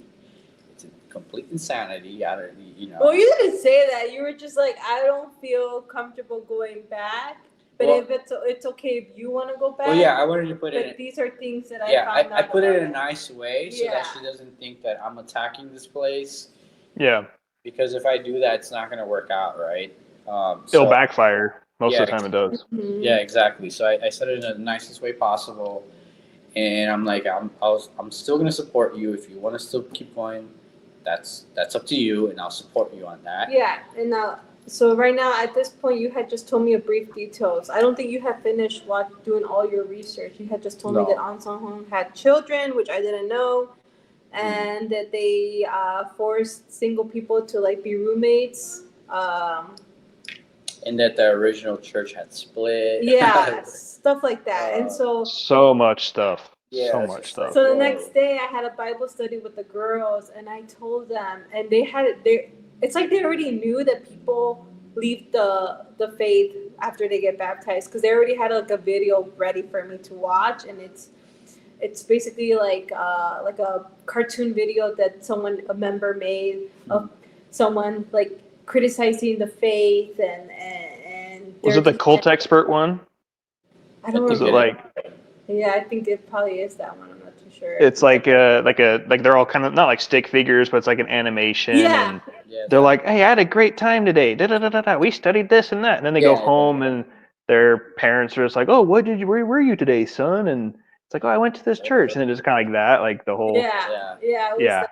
It's a complete insanity. I don't, you know. Well, you didn't say that. You were just like, I don't feel comfortable going back. But Well, if it's okay if you want to go back. Well, yeah, I wanted to put But it. these are things that I Yeah, found out. I put it in a about nice way so that Yeah. she doesn't think that I'm attacking this place. Yeah. Because if I do that, it's not gonna work out, right? It'll So backfire. Most yeah, of the time it does. Mhm. yeah, exactly. So I said it in the nicest way possible, and I'm like, I'm still gonna support you if you want to still keep going. That's up to you, and I'll support you on that. Yeah, and now, so right now at this point, you had just told me a brief details. I don't think you had finished doing all your research. You had just told me No. that An Sung Hoon had children, which I didn't know, and that they forced single people to like be roommates. And that the original church had split. Yeah, stuff like that. And so So much stuff. Yeah, So it's much just like, stuff. So the whoa. next day, I had a Bible study with the girls, and I told them, and it's like they already knew that people leave the faith after they get baptized, because they already had like a video ready for me to watch, and it's basically like a cartoon video that a member made of someone like criticizing the faith and Was it the cult expert one? I don't Was it remember. like? Yeah, I think it probably is that one. I'm not too sure. It's like they're all kind of not like stick figures, but it's like an animation. Yeah. And Yeah, they're like, "Hey, I had a great time today. Da da da da da. We studied this and that." And then they go Yeah, home, and their parents are just like, "Oh, where were you today, son?" And it's like, "Oh, I went to this church." And then just kind of like that, like the whole. Yeah, it was Yeah.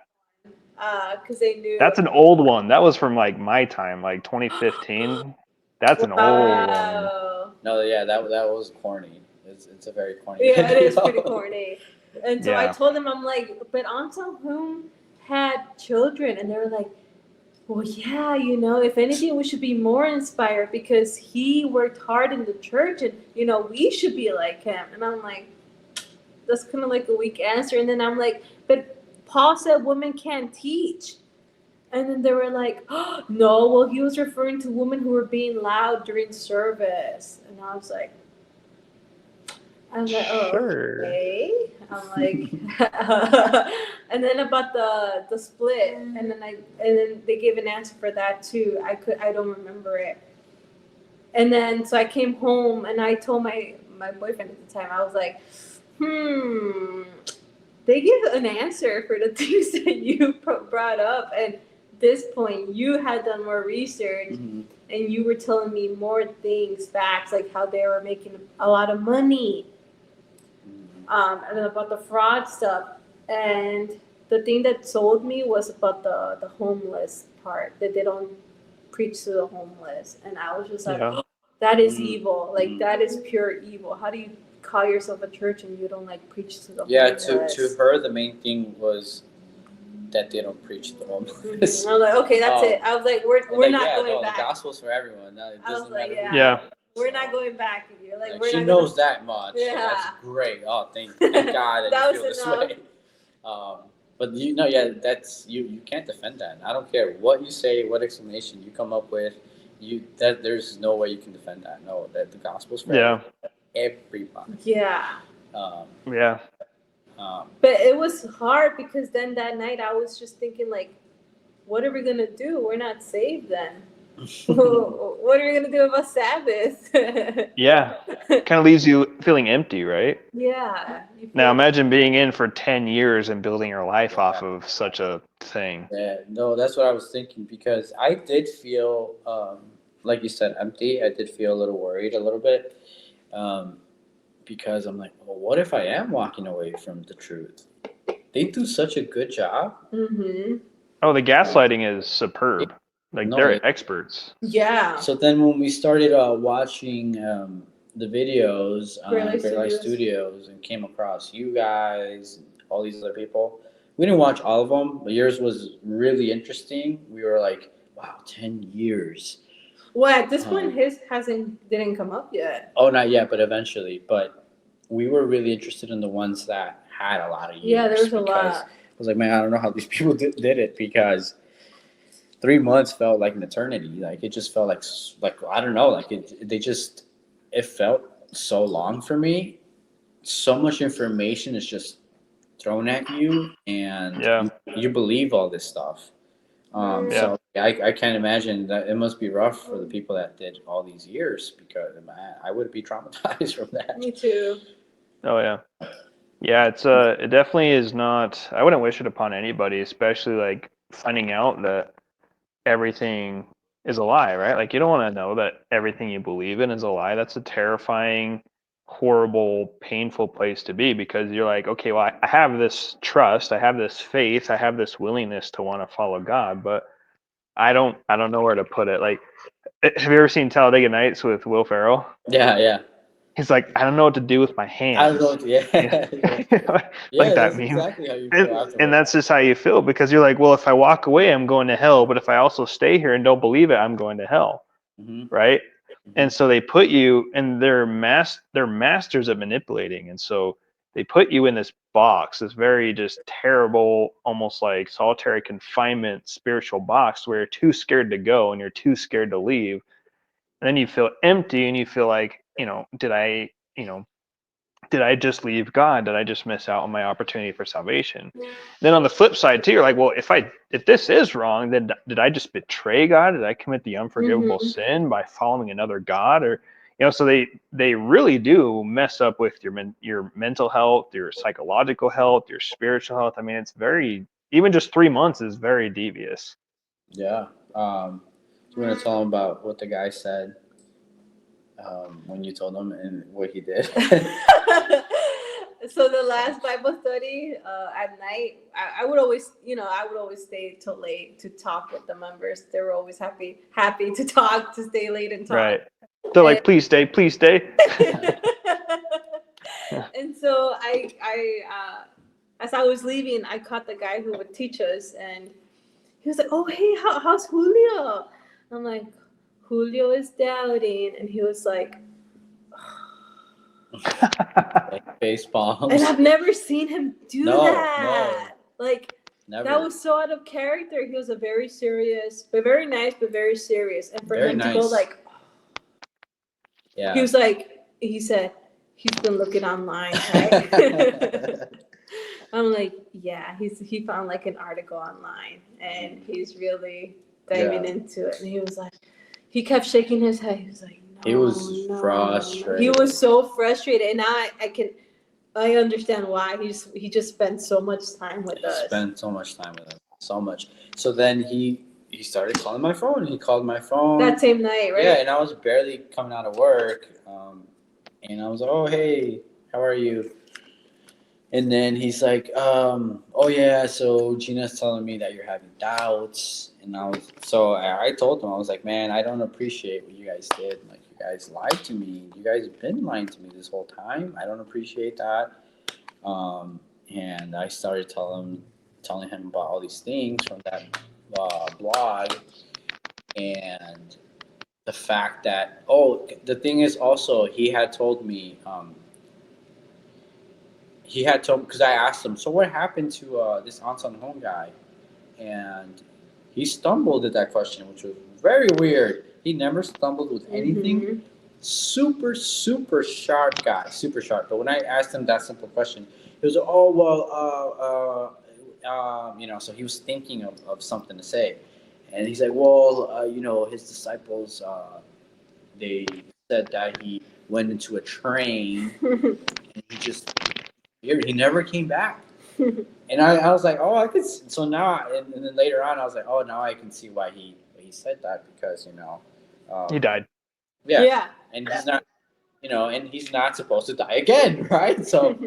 because they knew. That's an old one. That was from like my time, like 2015. That's an old one. Wow. No, yeah, that was corny. It's a very corny. Yeah, it is video. pretty corny. And so I Yeah. told them, I'm like, but An Sung Hoon had children, and they were like, well, yeah, if anything, we should be more inspired because he worked hard in the church, and we should be like him. And I'm like, that's kind of like a weak answer. And then I'm like, but Paul said women can't teach. And then they were like, oh, no, well, he was referring to women who were being loud during service. And I was like, oh, Sure. okay. I'm like, and then about the split, and then they gave an answer for that too. I don't remember it. And then so I came home and I told my boyfriend at the time, I was like, they give an answer for the things that you brought up, and this point you had done more research, Mhm. and you were telling me more things, facts, like how they were making a lot of money, and then about the fraud stuff. And the thing that sold me was about the homeless part, that they don't preach to the homeless. And I was just like, Yeah. that is Mhm. evil. Like, that is pure evil. How do you call yourself a church and you don't like preach to the Yeah, homeless? to her, the main thing was that they don't preach the homeless. I was like, okay, that's it. I was like, we're not going The back. gospel's for everyone. No, it I was doesn't like, matter. yeah. who you are. We're So, not going back. You're like, like, we're she not knows gonna... that much. So Yeah. that's great. Oh, thank God that That you was feel this way. But that's you can't defend that. I don't care what you say, what explanation you come up with. There's no way you can defend that. No, that the gospel's for everybody. Yeah. Yeah. But it was hard because then that night I was just thinking, like, what are we gonna do? We're not saved then. What are we gonna do about Sabbath? Yeah. Kind of leaves you feeling empty, right? Yeah. Now imagine being in for 10 years and building your life Yeah. off of such a thing. Yeah, no, that's what I was thinking because I did feel, like you said, empty. I did feel a little worried a little bit, because I'm like, well, what if I am walking away from the truth? They do such a good job. Mm-hmm. Oh, the gaslighting is superb. Like No, they're experts. Yeah. So then when we started watching the videos on Great Great Light Studios and came across you guys and all these other people, we didn't watch all of them, but yours was really interesting. We were like, wow, 10 years. Well, at this point, his didn't come up yet. Oh, not yet, but eventually. But we were really interested in the ones that had a lot of years. Yeah, there was a because lot. I was like, man, I don't know how these people did it because 3 months felt like an eternity. Like it just felt like I don't know. Like it felt so long for me. So much information is just thrown at you, and Yeah. you believe all this stuff. Yeah. So I can't imagine that it must be rough for the people that did all these years, because man, I would be traumatized from that. Me too. Oh yeah. Yeah, it definitely is not. I wouldn't wish it upon anybody, especially like finding out that everything is a lie, right? Like you don't want to know that everything you believe in is a lie. That's a terrifying, horrible, painful place to be, because you're like, okay, well, I have this trust, I have this faith, I have this willingness to want to follow God, but I don't know where to put it. Like, have you ever seen Talladega Nights with Will Ferrell? Yeah, yeah. He's like, I don't know what to do with my I don't hands. know. Yeah, Yeah. yeah, Like yeah. that That's meme. exactly how you feel And afterwards. that's just how you feel, because you're like, well, if I walk away, I'm going to hell. But if I also stay here and don't believe it, I'm going to hell. Hmm. Right. Hmm. And so they put you, and they're masters at manipulating. And so they put you in this box, this very just terrible, almost like solitary confinement spiritual box, where you're too scared to go and you're too scared to leave. And then you feel empty and you feel like, did I just leave God? Did I just miss out on my opportunity for salvation? Then on the flip side too, you're like, well, if this is wrong, then did I just betray God? Did I commit the unforgivable Mm-hmm. sin by following another God? Or so they really do mess up with your mental health, your psychological health, your spiritual health. I mean, it's very, even just 3 months is very devious. Yeah. Do you want to tell them about what the guy said when you told him and what he did? So the last Bible study at night, I would always, I would always stay till late to talk with the members. They were always happy to talk, to stay late and talk. Right. They're And, like, please stay, please stay. and so as I was leaving, I caught the guy who would teach us, and he was like, "Oh, hey, how's Julio?" I'm like, "Julio is doubting," and he was like, Face bombs. and I've never seen him do No, that. Like, Never. that was so out of character. He was a very serious, but very nice, but very serious. And for Very him to go nice. like, Yeah. he was like, he said, he's been looking online, right? I'm like, yeah, he found like an article online, and he's really diving into it. And he was like, he kept shaking his head. He was like, no, He was frustrated. He was so frustrated, and now I understand why. He just spent so much time with us. Spent so much time with us. So much. So then he started calling my phone. He called my phone. That same night, right? Yeah, and I was barely coming out of work. And I was like, oh, hey, how are you? And then he's like, oh, yeah, so Gina's telling me that you're having doubts. And I told him, I was like, man, I don't appreciate what you guys did. Like, you guys lied to me. You guys have been lying to me this whole time. I don't appreciate that. And I started telling him about all these things from that blog, and the fact that the thing is also he had told me because I asked him, so what happened to this Anson Home guy, and he stumbled at that question, which was very weird. He never stumbled with anything. Mm-hmm. Super, super sharp guy, super sharp. But when I asked him that simple question, he was, oh, well, so he was thinking of something to say. And he's like, well, his disciples, they said that he went into a train and he never came back. And I was like, oh, I could. So now, and then later on, I was like, oh, now I can see why he said that, because He died. Yeah. And he's not, and he's not supposed to die again, right? So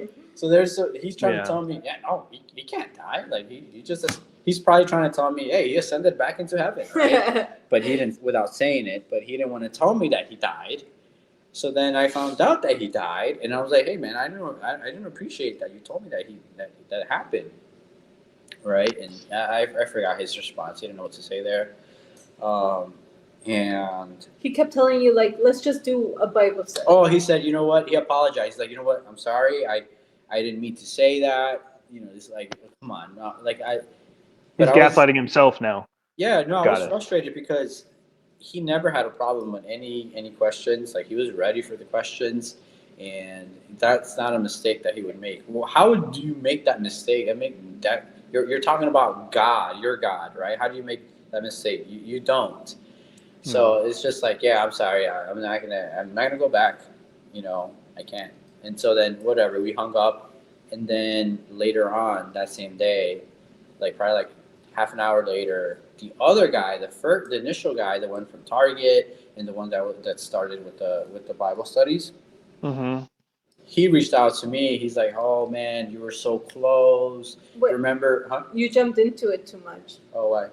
he's trying to tell me, yeah, no, he can't die. Like he's probably trying to tell me, hey, he ascended back into heaven, right? But he didn't, without saying it. But he didn't want to tell me that he died. So then I found out that he died, and I was like, hey, man, I didn't appreciate that you told me that happened, right? And I forgot his response. He didn't know what to say there. And he kept telling you, like, let's just do a Bible study. Oh, he said, you know what? He apologized. He's like, you know what? I'm sorry. I didn't mean to say that. It's like, come on, no, like He's gaslighting himself now. Yeah, no, I Got was it. frustrated because he never had a problem with any questions. Like he was ready for the questions, and that's not a mistake that he would make. Well, how do you make that mistake? I make that you're talking about God, your God, right? How do you make that mistake? You don't. So it's just like, yeah, I'm sorry, I'm not gonna go back. You know, I can't. And so then whatever, we hung up, and then later on that same day, like probably like half an hour later, the other guy, the initial guy, the one from Target, and the one that started with the Bible studies, Mm-hmm. he reached out to me. He's like, "Oh man, you were so close. But Remember, huh? you jumped into it too much. Oh, why?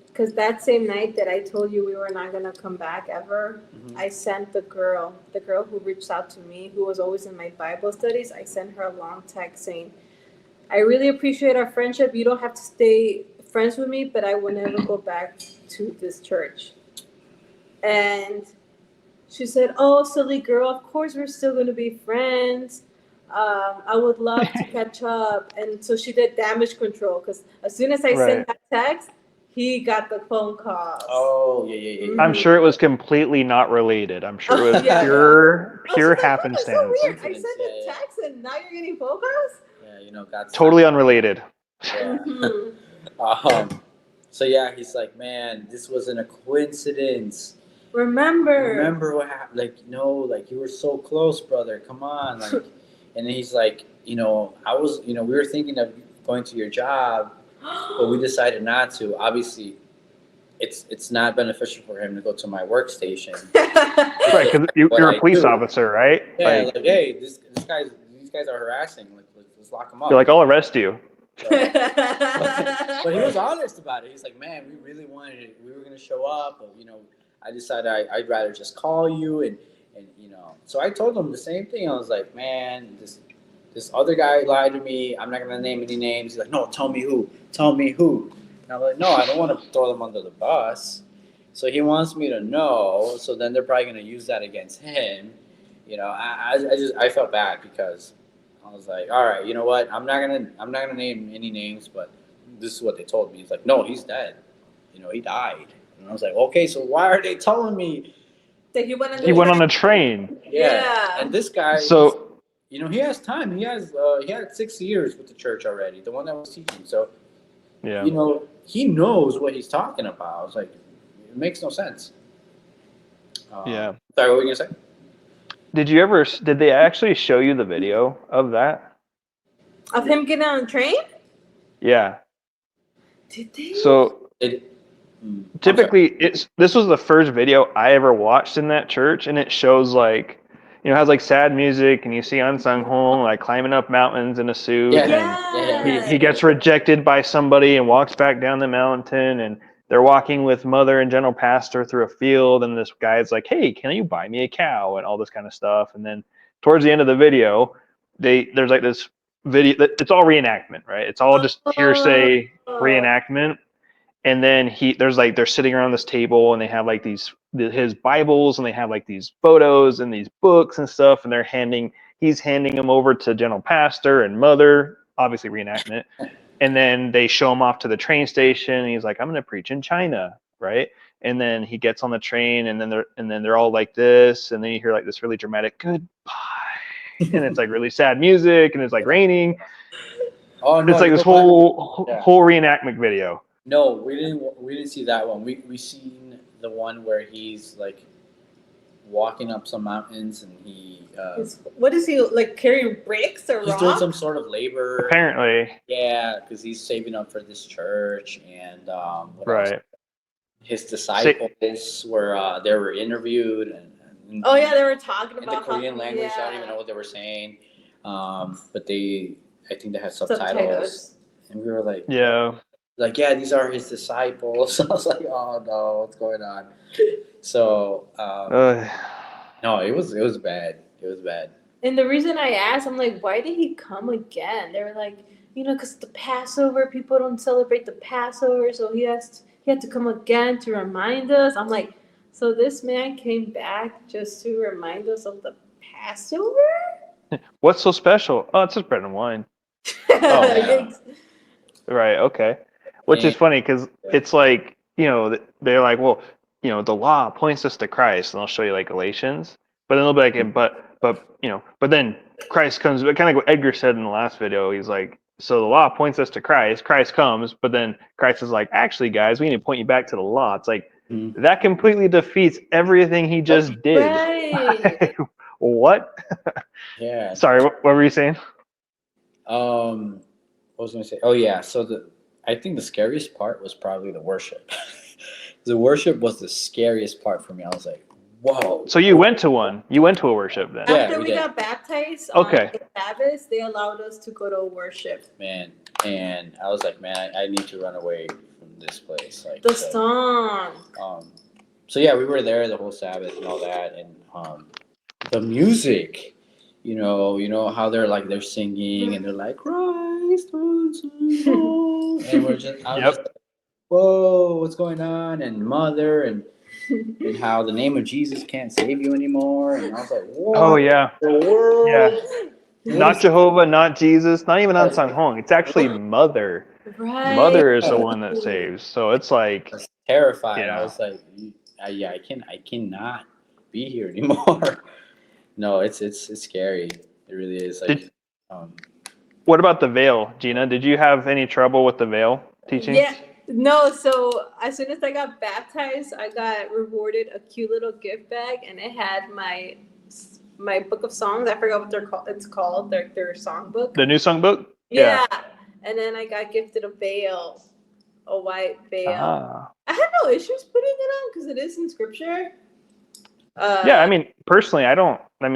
Because that same night that I told you we were not gonna come back ever, I sent the girl who reached out to me, who was always in my Bible studies, I sent her a long text saying, I really appreciate our friendship. You don't have to stay friends with me, but I will never go back to this church. And she said, "Oh, silly girl, of course we're still gonna be friends. I would love to catch up." And so she did damage control because as soon as I Right. sent that text, he got the phone calls. Oh, yeah. I'm sure it was completely not related. I'm sure it was Yeah. pure Oh, she's like, "Oh, that's so happenstance. weird. I Coincidence, sent a text and now you're getting phone calls?" Yeah, you know, God's Totally unrelated. Yeah. Mhm. So yeah, he's like, man, this wasn't a coincidence. Remember. Remember what happened? Like, no, like you were so close, brother. Come on, like. And then he's like, you know, we were thinking of going to your job, but we decided not to. Obviously, it's not beneficial for him to go to my workstation. Right, because you're a I police do. officer, right? Yeah, Like, like, hey, these guys are harassing. Like, let's lock them up. you're like, I'll arrest you. But he was honest about it. He's like, man, we really wanted it. We were gonna show up, but you know, I decided I'd rather just call you and you know. So I told him the same thing. I was like, man, this other guy lied to me. I'm not gonna name any names. He's like, no, tell me who. Tell me who. And I'm like, no, I don't want to throw them under the bus. So he wants me to know. So then they're probably gonna use that against him. You know, I felt bad because I was like, all right, you know what? I'm not gonna name any names, but this is what they told me. He's like, no, he's dead. You know, he died. And I was like, okay, so why are they telling me? That he went on He went on a train. Yeah. And this guy, So, you know, he has time. He had 6 years with the church already. The one that was teaching. So, yeah. you know, he knows what he's talking about. I was like, it makes no sense. Yeah. Sorry, what were you gonna say? Did they actually show you the video of that? Of him getting on a train? Yeah. Did they? So typically this was the first video I ever watched in that church, and it shows like, it has like sad music, and you see Unsung Hong like climbing up mountains in a suit, and he gets rejected by somebody and walks back down the mountain, and they're walking with mother and general pastor through a field, and this guy's like, hey, can you buy me a cow, and all this kind of stuff. And then towards the end of the video, there's like this video it's all reenactment, right? It's all just hearsay reenactment. And then they're sitting around this table, and they have like his Bibles, and they have like these photos and these books and stuff, and he's handing them over to general pastor and mother, obviously reenactment. And then they show him off to the train station, and he's like, I'm going to preach in China, right? And then he gets on the train, and then they're all like this, and then you hear like this really dramatic goodbye, and it's like really sad music, and it's like raining. Oh no! It's like this whole reenactment video. No, we didn't see that one. We seen the one where he's like walking up some mountains, and what is he like, carrying bricks or he's rocks? doing some sort of labor. Apparently. Yeah, because he's saving up for this church, and right. His disciples they were interviewed, and oh yeah, they were talking in about the Korean language. I don't even know what they were saying, but I think they had subtitles. And we were like, yeah. Like, yeah, these are his disciples. I was like, oh no, what's going on? So, no, it was bad. It was bad. And the reason I asked, I'm like, why did he come again? They were like, you know, because the Passover, people don't celebrate the Passover, so he had to come again to remind us. I'm like, so this man came back just to remind us of the Passover? What's so special? Oh, it's just bread and wine. Oh, yeah. Right. Okay. Which is funny because it's like they're like, well, the law points us to Christ, and they'll show you like Galatians, but then they'll be like, but then Christ comes. But kind of like what Edgar said in the last video, he's like, so the law points us to Christ. Christ comes, but then Christ is like, actually, guys, we need to point you back to the law. It's like Mhm. that completely defeats everything he just did. Right. What? Yeah. Sorry, what were you saying? What was I gonna say? Oh yeah. So I think the scariest part was probably the worship. The worship was the scariest part for me. I was like, whoa. So you went to one. You went to a worship then. Yeah, After we we did. got baptized on Okay. Sabbath, they allowed us to go to worship. Man, and I was like, man, I need to run away from this place. Like The so, song. so yeah, we were there the whole Sabbath and all that, and the music, you know how they're singing and they're like Christ once more, and I was just Yep. like, whoa, what's going on? And mother and how the name of Jesus can't save you anymore, and I was like, Oh what yeah. in the world? Yeah. What Not is Jehovah, not Jesus, not even that? Unsung Hong. It's actually Mother. Right. Mother is the one that saves. So it's like, I was terrified. I yeah. was like, yeah, I cannot be here anymore. No, it's scary. It really is. Like, Did, um, what about the veil, Gina? Did you have any trouble with the veil teaching? Yeah. No, so as soon as I got baptized, I got rewarded a cute little gift bag, and it had my book of songs. I forgot what they're called. It's called their song book. The new song book? Yeah. And then I got gifted a veil, a white veil. Ah. I had no issues putting it on because it is in scripture. Yeah, I mean, personally, I don't have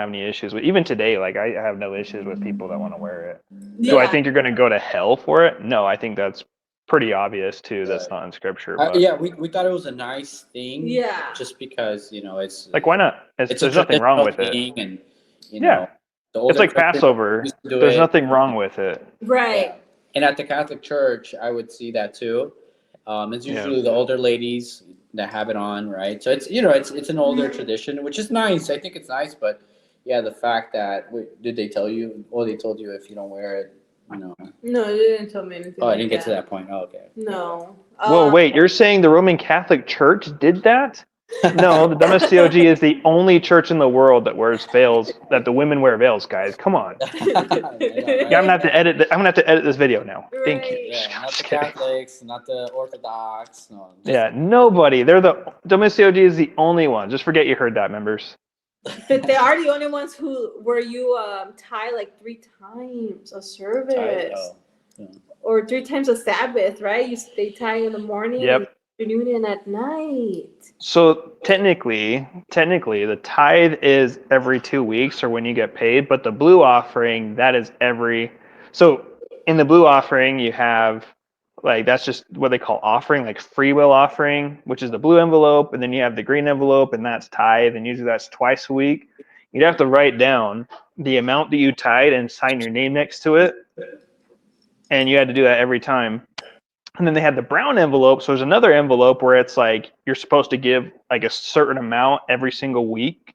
any issues with, even today, like I have no issues with people that want to wear it. Do I Yeah. think you're going to go to hell for it? No, I think that's pretty obvious too. That's not in scripture, but yeah, we thought it was a nice thing. Yeah. Just because it's like, why not? it's a There's nothing wrong traditional with it. thing, and Yeah. the It's older like Christians Passover. used to do There's it. nothing wrong with it. Right. Yeah. And at the Catholic Church, I would see that too. It's Yeah. usually the older ladies that have it on, right? So it's an older tradition, which is nice. I think it's nice, but yeah, the fact that did they tell you? Well, they told you if you don't wear it, No, they didn't tell me anything. Oh, I like didn't get to that point. Oh, okay. No. Whoa, wait, you're saying the Roman Catholic Church did that? No, the WMSCOG is the only church in the world that wears veils, that the women wear veils, guys. Come on. I know, right? Yeah, I'm gonna have to edit. I'm gonna have to edit this video now. Thank you. Right. Yeah, I'm not just the kidding. Catholics, not the Orthodox. No. Yeah, nobody. They're the WMSCOG is the only one. Just forget you heard that, members. But they are the only ones where you tie like 3 times a service. Oh, yeah. Or 3 times a Sabbath, right? They tie in the morning, Yep. afternoon, and at night. So technically, the tithe is every 2 weeks or when you get paid, but the blue offering, that is every. So in the blue offering, you have like, that's just what they call offering, like free will offering, which is the blue envelope, and then you have the green envelope, and that's tithe, and usually that's twice a week. You'd have to write down the amount that you tithe and sign your name next to it, and you had to do that every time. And then they had the brown envelope. So there's another envelope where it's like you're supposed to give like a certain amount every single week.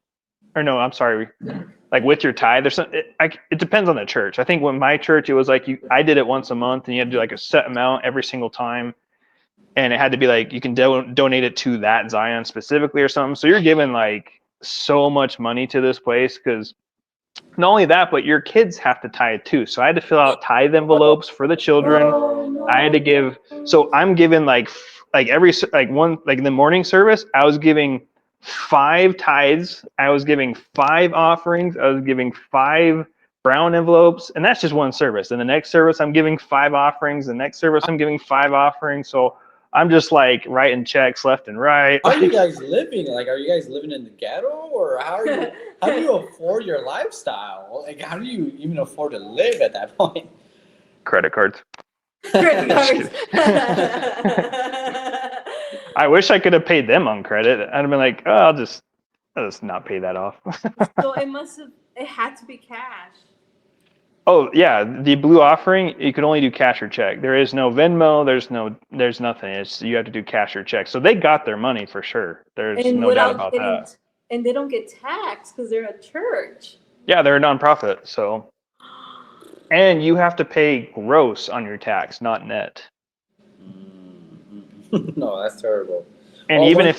Or no, I'm sorry, like with your tithe. It depends on the church. I think when my church, it was like I did it once a month, and you had to do like a set amount every single time, and it had to be like you can donate it to that Zion specifically or something. So you're giving like so much money to this place, because not only that, but your kids have to tithe too. So I had to fill out tithe envelopes for the children. I had to give. So I'm giving like every one, like in the morning service, I was giving 5 tithes. I was giving 5 offerings. I was giving 5 brown envelopes, and that's just one service. In the next service, I'm giving 5 offerings. The next service, I'm giving 5 offerings. So I'm just like writing checks left and right. How are you guys living? Like, are you guys living in the ghetto, or how do you afford your lifestyle? Like, how do you even afford to live at that point? Credit cards. Credit cards. I wish I could have paid them on credit. I'd have been like, oh, I'll just not pay that off. So it had to be cash. Oh yeah, the blue offering, you can only do cash or check. There is no Venmo. There's nothing. You have to do cash or check. So they got their money for sure. There's And no doubt about that. And they don't get taxed because they're a church. Yeah, they're a nonprofit. So, and you have to pay gross on your tax, not net. No, that's terrible. And Well, even one.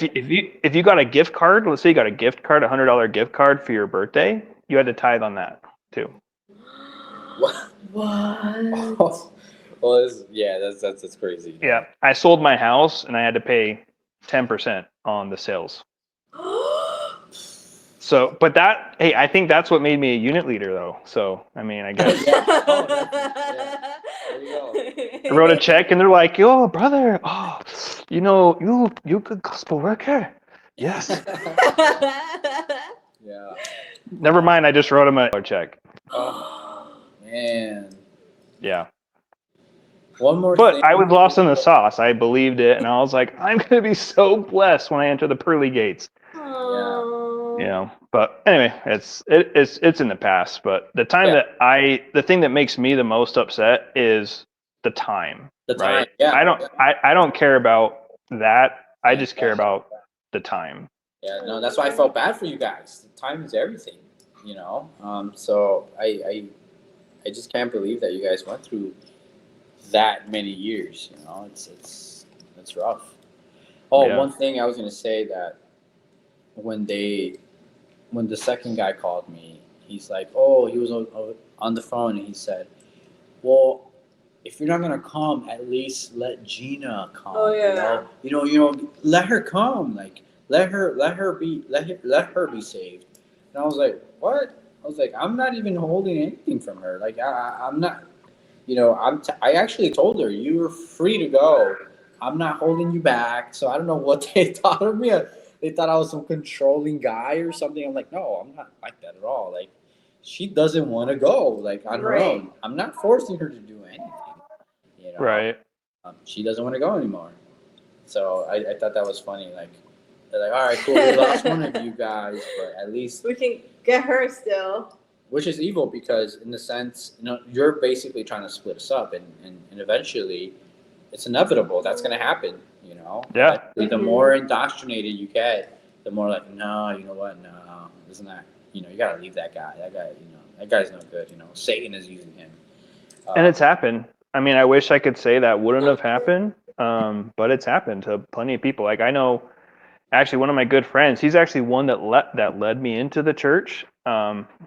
if you got a gift card, let's say you got a gift card, $100 gift card for your birthday, you had to tithe on that too. What? Well, yeah, that's crazy. Yeah, I sold my house and I had to pay 10% on the sales. So, but that, hey, I think that's what made me a unit leader, though. So, I mean, I guess Yeah. Oh, yeah. There you go. I wrote a check, and they're like, "Yo, brother, you good gospel worker." Yes. Yeah. Never mind. I just wrote him a check. Oh, man. Yeah. One more thing. But I was lost in the sauce. I believed it, and I was like, I'm gonna be so blessed when I enter the pearly gates. Yeah. But anyway, it's in the past. But the time Yeah. the thing that makes me the most upset is the time, The time. right? Yeah. I don't care about that. I Thank just care God. about the time. Yeah. No, that's why I felt bad for you guys. Time is everything. So I just can't believe that you guys went through that many years. It's rough. Oh, Yeah. one thing I was gonna say that when they when the second guy called me, he's like, oh, he was on the phone and he said, well, if you're not gonna come, at least let Gina come. Oh, yeah. Let her come. Like let her be saved. And I was like, what? I was like, I'm not even holding anything from her. Like I'm not. I actually told her you were free to go. I'm not holding you back. So I don't know what they thought of me. They thought I was some controlling guy or something. I'm like, no, I'm not like that at all. Like, she doesn't want to go like on her Right. own. I'm not forcing her to do anything. You know, Right. she doesn't want to go anymore. So I thought that was funny. Like, they're like, all right, cool, we lost one of you guys, but at least, We can get her still. which is evil because in the sense, you're basically trying to split us up, and eventually, it's inevitable. That's going to happen. Yeah. Eventually, the more indoctrinated you get, the more like, no, you know what, no, isn't that, you got to leave that guy. That guy, that guy's no good. Satan is using him. And Um, it's happened. I mean, I wish I could say that wouldn't have happened, but it's happened to plenty of people. Like I know, actually, one of my good friends. He's actually one that led me into the church.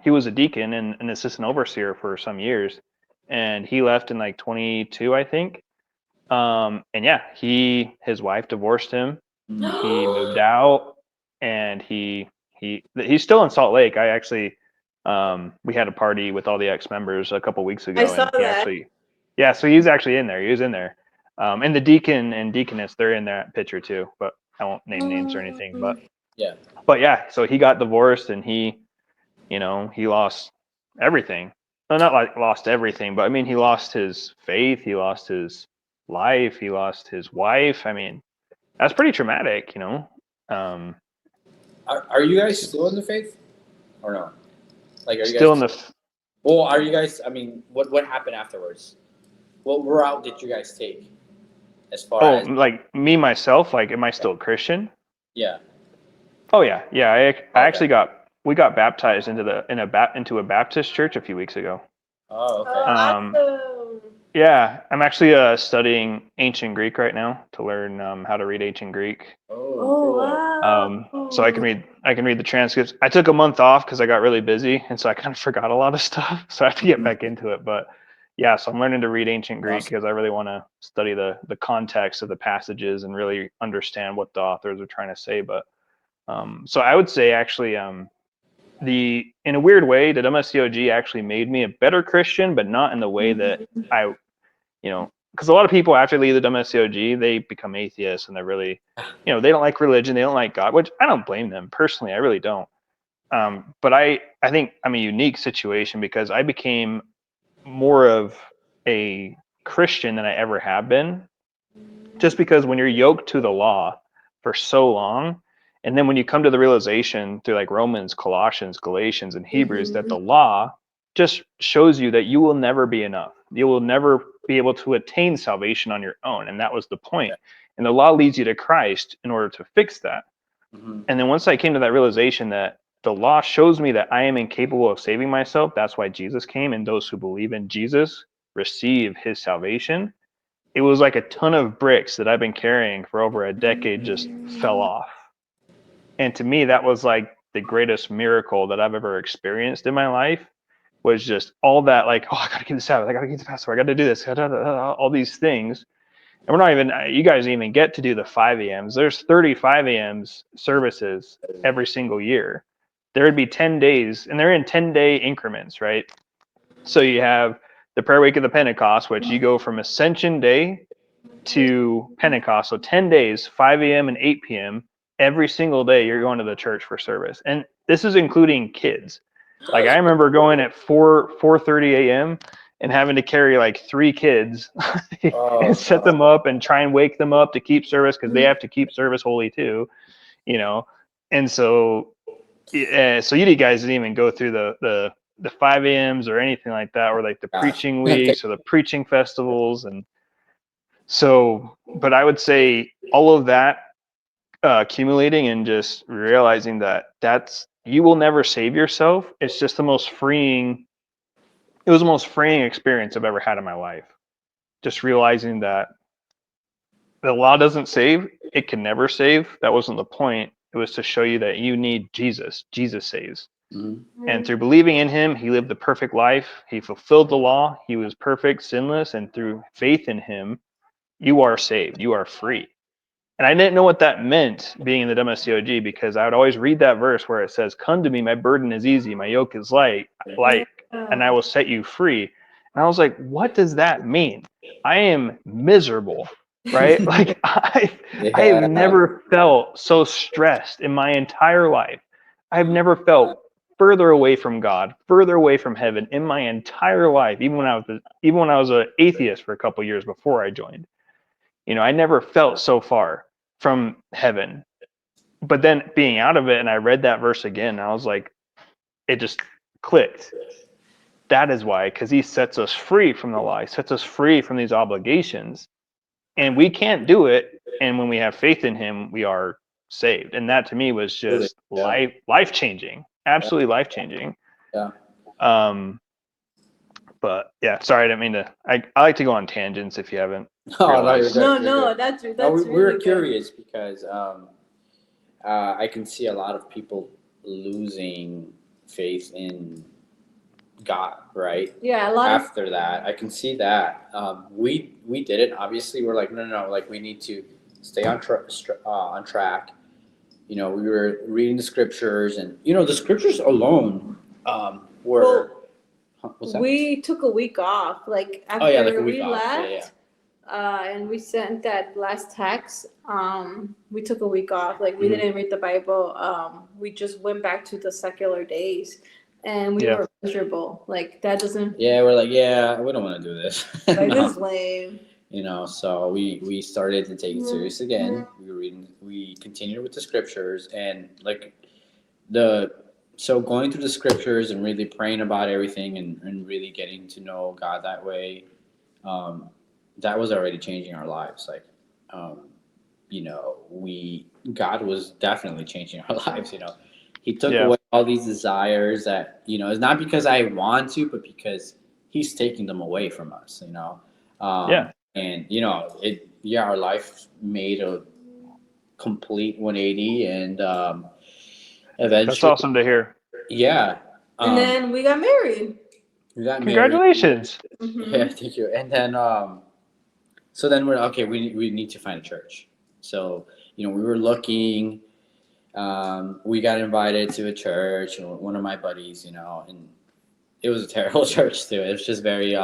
He was a deacon and an assistant overseer for some years, and he left in like 22, I think. And yeah, his wife divorced him. He moved out, and he's still in Salt Lake. I actually we had a party with all the ex members a couple weeks I ago, saw and he that. actually yeah, so he's actually in there. He was in there, and the deacon and deaconess they're in that picture too. But I won't name names or anything. But yeah. yeah, so he got divorced, and he lost everything. Well, not like lost everything, but I mean he lost his faith, he lost his life, he lost his wife. I mean that's pretty traumatic. Um, Are you guys still in the faith or no? Like, are you Still in guys? the Well, are you guys? I mean, what happened afterwards? What route did you guys take as far as? like me myself, like am I still a Christian? Yeah. Oh yeah, yeah. I Okay. actually we got baptized into a Baptist church a few weeks ago. Oh, okay. Um, Awesome. yeah, I'm actually studying ancient Greek right now to learn how to read ancient Greek. Oh, Oh, cool. So I can read the transcripts. I took a month off because I got really busy, and so I kind of forgot a lot of stuff. So I have to get back into it. But yeah, so I'm learning to read ancient Greek Awesome. because I really want to study the context of the passages and really understand what the authors are trying to say. But so I would say actually, in a weird way, the WMSCOG actually made me a better Christian, but not in the way that I, because a lot of people after they leave the WMSCOG, they become atheists and they're really, they don't like religion, they don't like God, which I don't blame them personally. I really don't. But I think I'm a unique situation because I became more of a Christian than I ever have been, just because when you're yoked to the law for so long, and then when you come to the realization through like Romans, Colossians, Galatians, and Hebrews that the law just shows you that you will never be enough. You will never be able to attain salvation on your own. And that was the point. Yeah. And the law leads you to Christ in order to fix that. Mm-hmm. And then once I came to that realization that the law shows me that I am incapable of saving myself, that's why Jesus came. And those who believe in Jesus receive his salvation. it was like a ton of bricks that I've been carrying for over a decade just fell off. And to me, that was like the greatest miracle that I've ever experienced in my life, was just all that, like, oh, I gotta keep the Sabbath, I gotta keep the Passover, I gotta do this, all these things. And we're not even, you guys didn't even get to do the 5 a.m.s. There's 30 5 a.m.s services every single year. There would be 10 days, and they're in 10-day increments, right? So you have the prayer week of the Pentecost, which you go from Ascension Day to Pentecost. So 10 days, 5 a.m. and 8 p.m. Every single day you're going to the church for service. And this is including kids. Like I remember going at 4:30 a.m. and having to carry like 3 kids and set them up and try and wake them up to keep service, because they have to keep service holy too, you know. And so so you guys didn't even go through the 5 a.m.s or anything like that, or like the preaching weeks or the preaching festivals. And so, but I would say all of that accumulating and just realizing that you will never save yourself. It's just the most freeing. It was the most freeing experience I've ever had in my life. Just realizing that the law doesn't save. It can never save. That wasn't the point. It was to show you that you need Jesus. Jesus saves. Mm-hmm. And through believing in him, he lived the perfect life. He fulfilled the law. He was perfect, sinless. And through faith in him, you are saved. You are free. And I didn't know what that meant being in the WMSCOG, because I would always read that verse where it says, "Come to me, my burden is easy, my yoke is light, and I will set you free." And I was like, what does that mean? I am miserable, right? Like I have never felt so stressed in my entire life. I've never felt further away from God, further away from heaven in my entire life, even when I was an atheist for a couple years before I joined. I never felt so far from heaven. But then being out of it, and I read that verse again, and I was like, it just clicked. That is why, because he sets us free from the lie, sets us free from these obligations, and we can't do it. And when we have faith in him, we are saved. And that to me was just life changing, absolutely life changing. Yeah. But yeah, sorry, I didn't mean to. I like to go on tangents if you haven't. No, that's we really were good. curious because I can see a lot of people losing faith in God, right? Yeah, a lot After that, I can see that. We did it. Obviously, we're like, no, like we need to stay on track. We were reading the scriptures, and the scriptures alone were. What's that? We took a week off, like after like a week we off. left, and we sent that last text. We took a week off, like we didn't read the Bible. We just went back to the secular days, and we were miserable. Like that doesn't. Yeah, we're like, we don't want to do this. Like this is lame. So we started to take it serious again. We continued with the scriptures, and like so going through the scriptures and really praying about everything and really getting to know God that way, that was already changing our lives. Like, God was definitely changing our lives. He took away all these desires that, it's not because I want to, but because he's taking them away from us, And, our life made a complete 180, and eventually. That's awesome to hear. Yeah. And then we got married. Congratulations. Yeah, thank you. And then, so then we're okay. We need to find a church. So we were looking. We got invited to a church. One of my buddies, and it was a terrible church too. It was just very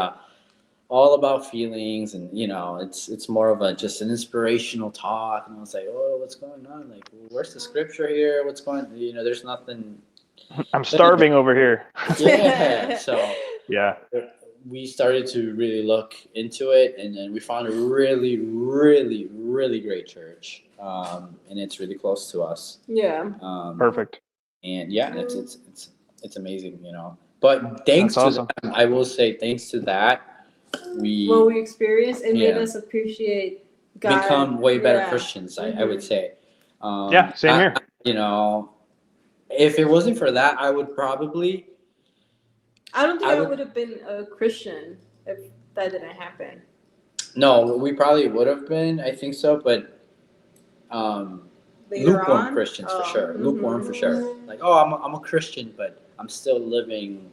all about feelings, and it's more of just an inspirational talk. And I was like, oh, what's going on? Like, where's the scripture here? What's going? There's nothing. I'm starving over here. Yeah. So yeah, we started to really look into it, and then we found a really, really, really great church, and it's really close to us. Yeah. Perfect. And yeah, it's amazing, But thanks to that, I will say, thanks to that, what we experienced, it made us appreciate God. Become way better Christians. I would say. Same here. If it wasn't for that, I would probably. I don't think I would have been a Christian if that didn't happen. No, we probably would have been. I think so, but um, Later lukewarm on? Christians for Oh. sure. Lukewarm for sure. Like, oh, I'm a Christian, but I'm still living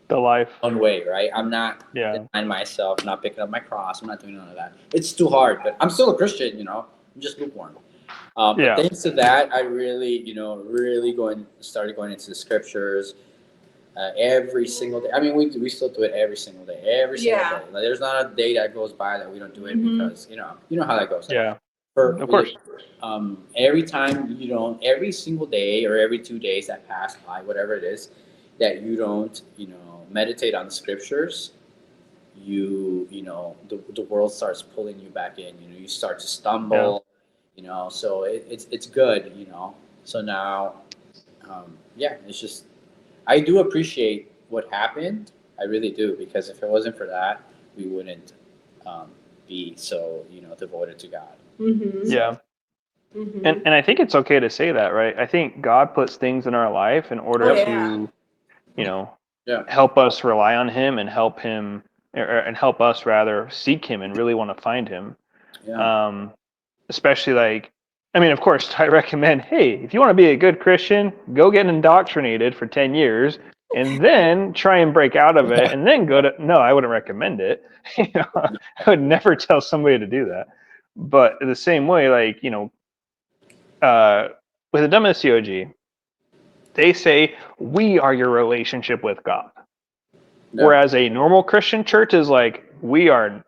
The life. one way, right? I'm not Yeah. denying myself, not picking up my cross. I'm not doing none of that. It's too hard, but I'm still a Christian. I'm just lukewarm. But Yeah. thanks to that, I really, really started going into the scriptures every single day. I mean, we still do it every single day, every single Yeah. day. Like, there's not a day that goes by that we don't do it Mhm. because you know how that goes. Yeah. For Of course. every time every single day or every 2 days that pass by, whatever it is, that you don't meditate on the scriptures, the world starts pulling you back in. You start to Yeah. stumble. So it's good. So now, yeah, it's just I do appreciate what happened. I really do, because if it wasn't for that, we wouldn't um, be so devoted to God. Mhm. Yeah. Mhm. And I think it's okay to say that, right? I think God puts things in our life in order Oh yeah. to, you know, Yeah. help us rely on him and help him and help us rather seek him and really want to find him. Yeah. Um, especially like, I mean, of course, I recommend, hey, if you want to be a good Christian, go get indoctrinated for 10 years and then try and break out of it and then go to, no, I wouldn't recommend it. I would never tell somebody to do that. But in the same way, like, with the WMSCOG, they say, we are your relationship with God. Yeah. Whereas a normal Christian church is like, we're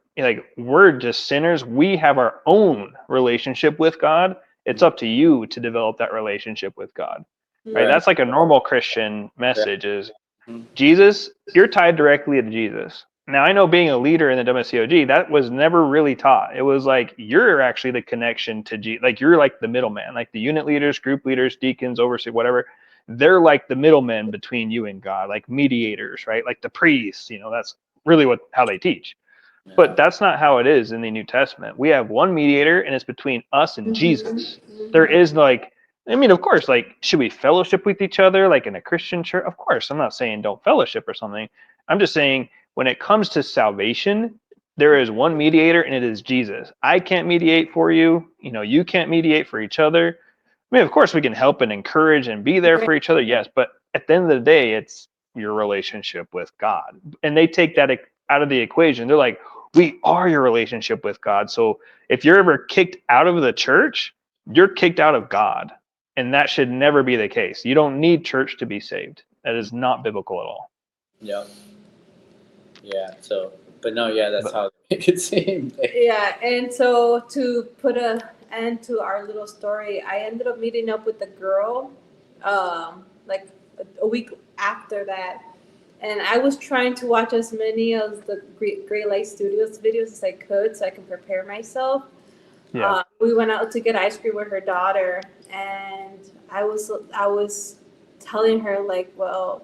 just sinners. We have our own relationship with God. It's up to you to develop that relationship with God. Right? Right. That's like a normal Christian Yeah. message is Mhm. Jesus, you're tied directly to Jesus. Now I know being a leader in the WMSCOG, that was never really taught. It was like you're actually the connection to Jesus. Like you're like the middleman, like the unit leaders, group leaders, deacons, overseers, whatever. They're like the middlemen between you and God, like mediators, right? Like the priests. That's really how they teach. Yeah. But that's not how it is in the New Testament. We have one mediator, and it's between us and Jesus. There Mhm. is like, I mean, of course, like, should we fellowship with each other, like in a Christian church? Of course. I'm not saying don't fellowship or something. I'm just saying when it comes to salvation, there is one mediator, and it is Jesus. I can't mediate for you. You can't mediate for each other. I mean, of course, we can help and encourage and be there Right. for each other, yes. But at the end of the day, it's your relationship with God, and they take that out of the equation. They're like, we are your relationship with God. So if you're ever kicked out of the church, you're kicked out of God. And that should never be the case. You don't need church to be saved. That is not biblical at all. Yeah. Yeah. So, but no, yeah, that's But how they make it seem. Yeah, and so to put a end to our little story, I ended up meeting up with the girl, like a week after that, and I was trying to watch as many of the Great Light Studios videos as I could so I can prepare myself. yeah, We went out to get ice cream with her daughter, and I was telling her like, well,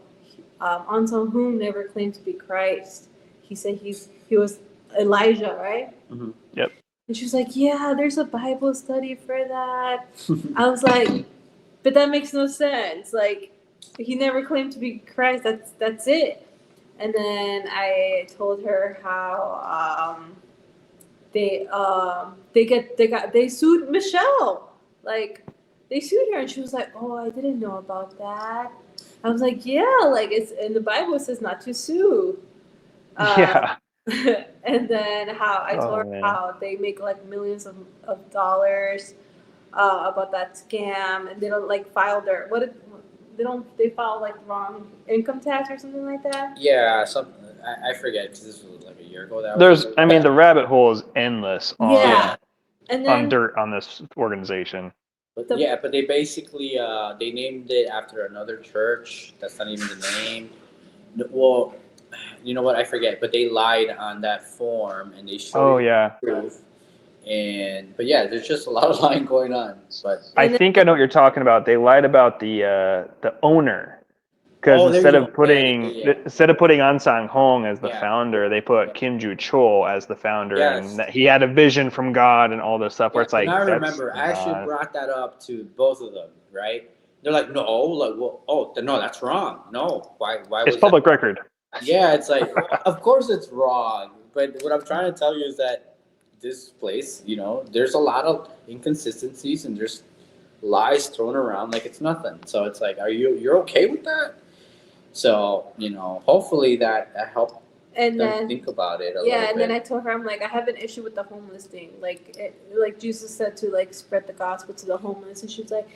Anton Hoon never claimed to be Christ. He said he was Elijah, right? Mhm. yep, And she was like, yeah, there's a Bible study for that. I was like, but that makes no sense. Like, he never claimed to be Christ. That's it. And then I told her how they sued Michelle. Like, they sued her, and she was like, oh, I didn't know about that. I was like, yeah, like it's in the Bible it says not to sue. Um, yeah. and then how I told Oh her man. how they make like millions of dollars about that scam, and they don't like file their they file like wrong income tax or something like that. Yeah. I forget, because this was like a year ago. That There's, was. I mean, the rabbit hole is endless Yeah, Yeah. and on then dirt on this organization. But the yeah, but they basically they named it after another church. That's not even the name. Well, you know what? I forget. But they lied on that form, and they showed Oh you yeah. proof. But yeah, there's just a lot of lying going on. But I and then think I know what you're talking about. They lied about the owner. Because oh, there you go. Yeah, yeah, yeah, instead of putting An Sang Hong as the yeah, founder, they yeah. put Kim Joo Chol as the founder, and Yes. that he had a vision from God and all this stuff. Where Yeah, it's and like I that's remember I actually not. brought that up to both of them, right? They're like, no, like, well, oh, no, that's wrong. No, why It's was that? public record. Yeah, it's like, of course it's wrong. But what I'm trying to tell you is that this place, there's a lot of inconsistencies and there's lies thrown around like it's nothing. So it's like, you're okay with that? So, hopefully that helped And them then think about it a yeah, little and then I bit. told her, I'm like, I have an issue with the homeless thing. Like Jesus said to like spread the gospel to the homeless, and she was like,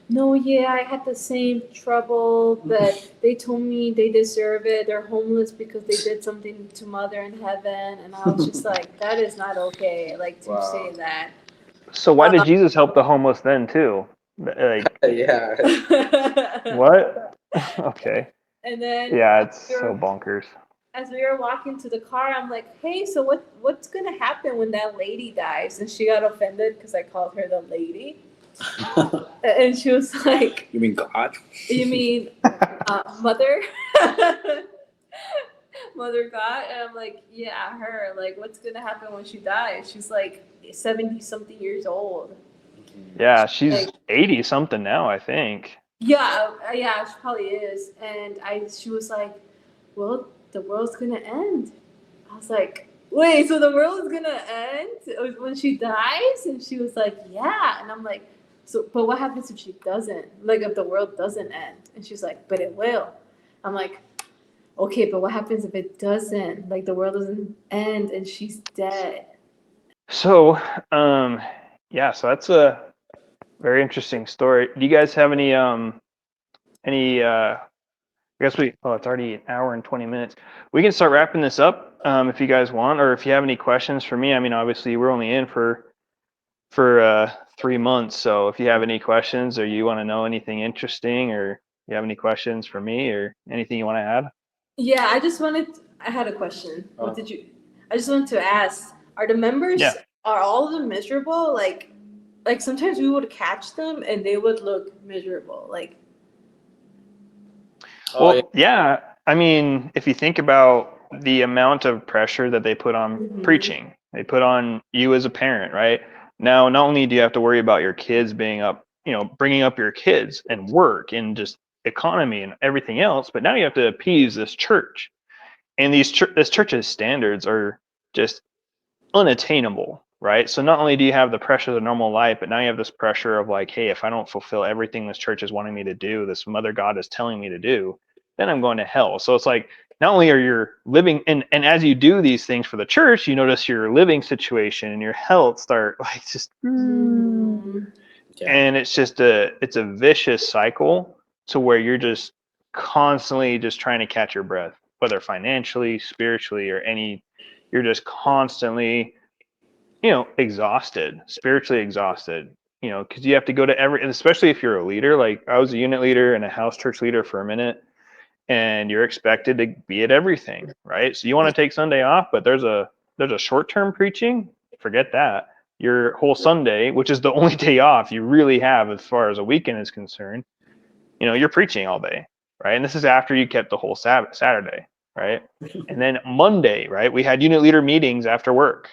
no, yeah, I had the same trouble, but they told me they deserve it. They're homeless because they did something to Mother in heaven, and I was just like, that is not okay. Like to say Wow. that. So why did Um, Jesus help the homeless then too? Like Yeah. what? Okay. and then Yeah, it's we so were bonkers. as we were walking to the car, I'm like, hey, so what's gonna happen when that lady dies? And she got offended because I called her the lady. And she was like, You mean God? you mean mother? Mother God? And I'm like, yeah, her. Like, what's gonna happen when she dies? She's like 70 something years old. Yeah, she's Like, 80 something now, I think. yeah, she probably is. And she was like, well, the world's gonna end. I was like, wait, so the world is gonna end when she dies? And she was like, yeah. And I'm like, so, but what happens if she doesn't? Like, if the world doesn't end? And she's like, but it will. I'm like, okay, but what happens if it doesn't? Like, the world doesn't end and she's dead. So, yeah, so that's a very interesting story. Do you guys have any I guess it's already an hour and 20 minutes. We can start wrapping this up if you guys want, or if you have any questions for me. I mean, obviously we're only in for 3 months, so if you have any questions or you want to know anything interesting, or you have any questions for me or anything you want to add. Yeah, I had a question. What did you, I just wanted to ask, are the members, Yeah. are all of them miserable? Like sometimes we would catch them and they would look miserable. Like, Oh, yeah. Well, yeah. I mean, if you think about the amount of pressure that they put on mhm. preaching, they put on you as a parent, right? Now, not only do you have to worry about your kids being up, bringing up your kids and work and just economy and everything else, but now you have to appease this church. And this church's standards are just unattainable, right? So not only do you have the pressure of the normal life, but now you have this pressure of like, hey, if I don't fulfill everything this church is wanting me to do, this mother God is telling me to do, then I'm going to hell. So it's like not only are you living and as you do these things for the church, you notice your living situation and your health start like just Mhm. Yeah. and it's a vicious cycle to where you're just constantly just trying to catch your breath, whether financially, spiritually, or you're just constantly exhausted, spiritually exhausted, because you have to go to and especially if you're a leader. Like I was a unit leader and a house church leader for a minute, and you're expected to be at everything, right? So you want to take Sunday off, but there's a short-term preaching, forget that. Your whole Sunday, which is the only day off you really have as far as a weekend is concerned, you're preaching all day, right? And this is after you kept the whole Sabbath, Saturday, right? And then Monday, right? We had unit leader meetings after work.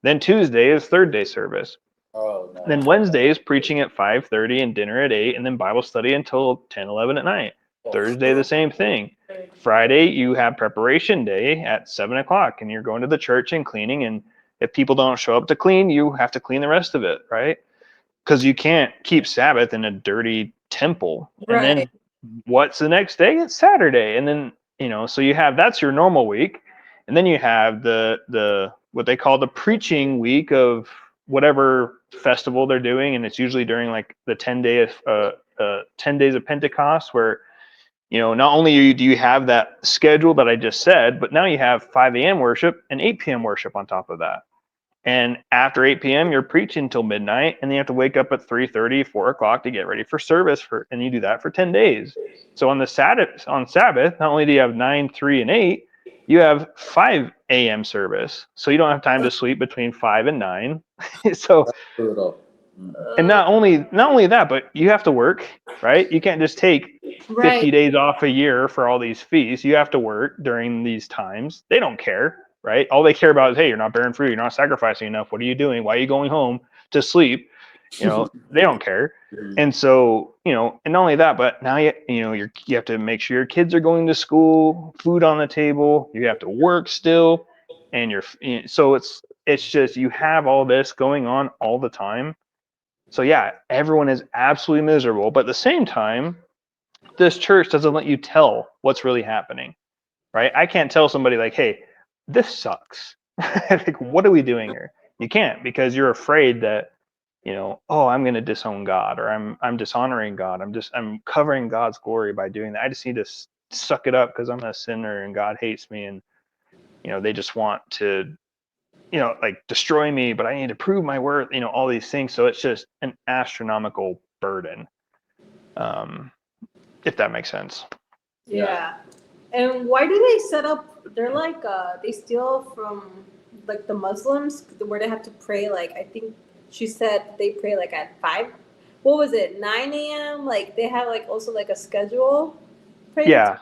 Then Tuesday is third day service. Oh, no. Then Wednesday is preaching at 5:30 and dinner at 8, and then Bible study until 10, 11 at night. Oh, Thursday, the same thing. Friday, you have preparation day at 7 o'clock, and you're going to the church and cleaning. And if people don't show up to clean, you have to clean the rest of it, right? Because you can't keep Sabbath in a dirty temple. And Right. then what's the next day? It's Saturday. And then, so you have that's your normal week. And then you have the what they call the preaching week of whatever festival they're doing, and it's usually during like the 10 days of Pentecost, where not only do you have that schedule that I just said, but now you have 5 a.m. worship and 8 p.m. worship on top of that. And after 8 p.m., you're preaching until midnight, and then you have to wake up at 3:30, 4 o'clock to get ready for service, and you do that for 10 days. So on Sabbath, not only do you have 9, 3, and 8, you have 5 a.m. service. So you don't have time to sleep between 5 and 9. So that's brutal. Mm. and not only that, but you have to work, right? You can't just take Right. 50 days off a year for all these feasts. You have to work during these times. They don't care, right? All they care about is, hey, you're not bearing fruit, you're not sacrificing enough. What are you doing? Why are you going home to sleep? They don't care. Mhm. And so, and not only that, but now you have to make sure your kids are going to school, food on the table. You have to work still, and so it's just you have all this going on all the time. So yeah, everyone is absolutely miserable, but at the same time, this church doesn't let you tell what's really happening, right? I can't tell somebody like, hey, this sucks. Like, what are we doing here? You can't, because you're afraid that, oh, I'm going to disown God, or I'm dishonoring God. I'm covering God's glory by doing that. I just need to suck it up because I'm a sinner and God hates me, and they just want to like destroy me, but I need to prove my worth, all these things. So it's just an astronomical burden. If that makes sense. Yeah. And why do they set up, they're like, they steal from like the Muslims where they have to pray, like, I think she said they pray like at 5, what was it, 9 a.m.? Like they have like also like a schedule praying. Yeah.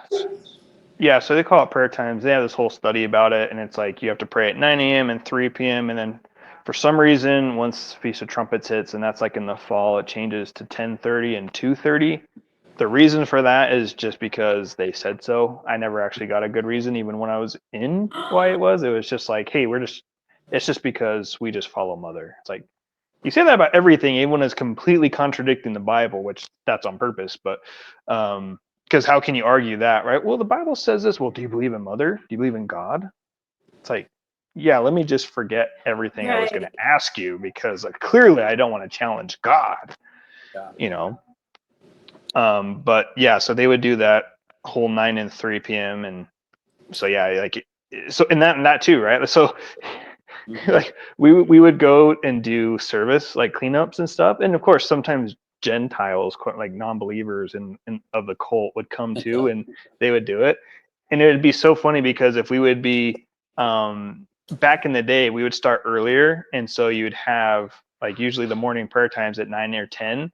Yeah, so they call it prayer times. They have this whole study about it, and it's like you have to pray at 9 a.m. and 3 p.m. And then for some reason, once Feast of Trumpets hits, and that's like in the fall, it changes to 10:30 and 2:30. The reason for that is just because they said so. I never actually got a good reason, even when I was in why it was. It was just like, hey, it's just because we just follow Mother. It's like, you say that about everything, even when it's completely contradicting the Bible, which that's on purpose. But because how can you argue that, right? Well, the Bible says this. Well, do you believe in Mother? Do you believe in God? It's like, yeah, let me just forget everything I was going Right. to ask you, because clearly I don't want to challenge God, Yeah. you know. But yeah, so they would do that whole 9 and 3 p.m. and so yeah, like so and that too, right? So like we would go and do service like cleanups and stuff, and of course sometimes Gentiles, like non-believers in of the cult, would come too, and they would do it, and it would be so funny because if we would be back in the day, we would start earlier, and so you'd have like usually the morning prayer times at 9 or 10, and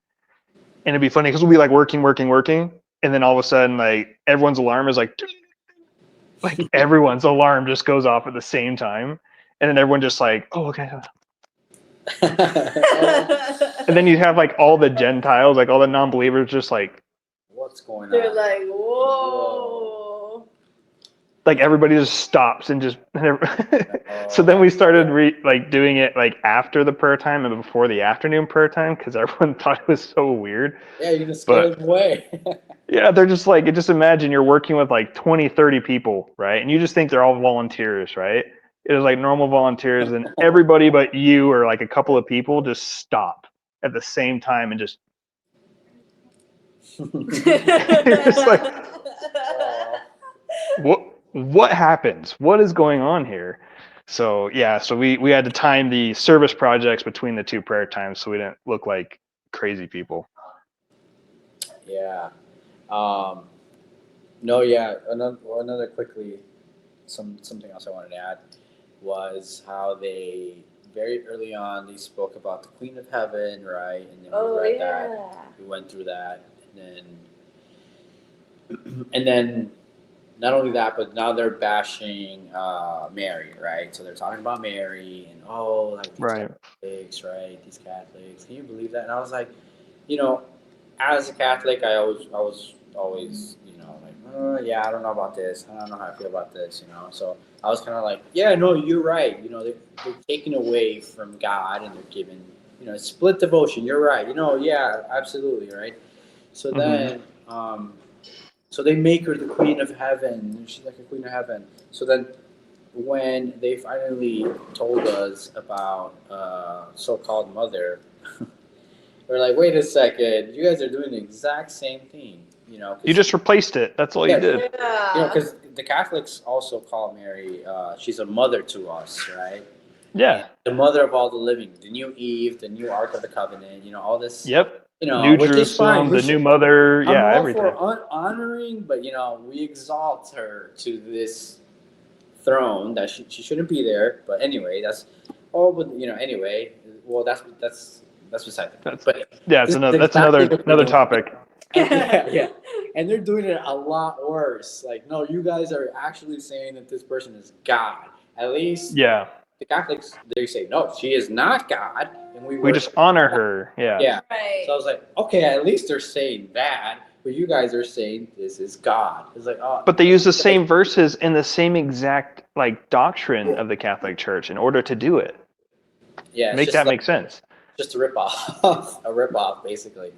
it'd be funny because we'll be like working, and then all of a sudden like everyone's alarm is like everyone's alarm just goes off at the same time, and then everyone just like, oh, okay. And then you have like all the Gentiles, like all the non-believers, just like What's going They're on? like, whoa. like everybody just stops and just. So then Oh, we started like doing it like after the prayer time and before the afternoon prayer time because everyone thought it was so weird. yeah, you're gonna scare But them away. yeah, they're just like, just imagine you're working with like 20, 30 people, right? And you just think they're all volunteers, right? It was like normal volunteers, and everybody but you or like a couple of people just stop at the same time and just. It's like, what happens? What is going on here? So yeah, so we had to time the service projects between the two prayer times so we didn't look like crazy people. Yeah. Um, no, yeah. Another quickly, something else I wanted to add was how they very early on they spoke about the Queen of Heaven, right? And then we Oh, read yeah. that, we went through that, and then not only that, but now they're bashing Mary, right? So they're talking about Mary and like these Right. Catholics, right? These Catholics. Can you believe that? And I was like, you know, as a Catholic, I was always, like, yeah, I don't know about this. I don't know how I feel about this, So I was kind of like, yeah, no, you're right. They're taking away from God and they're giving, split devotion. You're right. Yeah, absolutely, right. So Mm-hmm. then, so they make her the queen of heaven. She's like a queen of heaven. So then, when they finally told us about so-called mother, we're like, wait a second, you guys are doing the exact same thing, You just replaced it. That's all you yeah, did. Yeah. because the Catholics also call Mary, she's a mother to us, right? And Yeah. the mother of all the living, the new Eve, the new Ark of the Covenant, all this, Yep. New which is fine. Jerusalem, We the new should. mother. I'm Yeah, all everything. for honoring, but we exalt her to this throne that she shouldn't be there. But anyway, that's all. But anyway, well, that's beside the point. That's But yeah. this is That's exactly another what they're doing. topic. And yeah, and they're doing it a lot worse. Like, no, you guys are actually saying that this person is God. At least Yeah. the Catholics, they say no, she is not God, and we We just worship. honor her. Yeah. Yeah. Right. So I was like, okay, at least they're saying that. But you guys are saying this is God. It's like, oh, But they use the same verses and the same exact like doctrine of the Catholic Church in order to do it. yeah, it's Make just that like make sense. just a rip off, a rip off basically,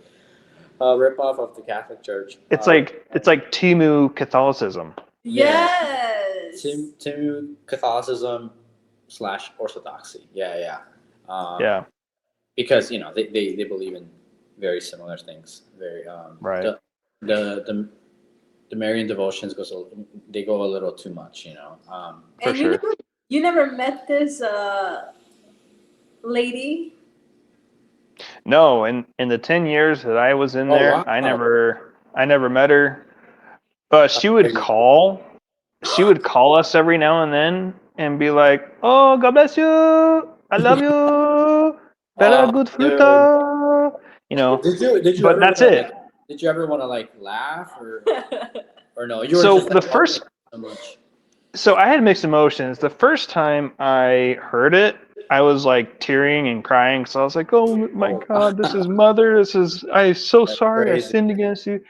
a rip off of the Catholic Church. It's like Timu Catholicism. Yes. Timu Catholicism / Orthodoxy. Yeah. Yeah, Because they believe in very similar things. Very right. The Marian devotions they go a little too much. For And sure. you never met this lady? No, in the 10 years that I was in Oh there, wow! I never met her. She would Crazy. call us every now and then and be like, "Oh, God bless you. I love you. Better Oh, good dude. fruta." You know, Did you but ever that's want to like it. did you ever want to like laugh or no? You were So just the like, oh, first so much. So I had mixed emotions. The first time I heard it, I was like tearing and crying. So I was like, "Oh my Oh, God, this is mother. I'm so that's sorry. I crazy. sinned against you."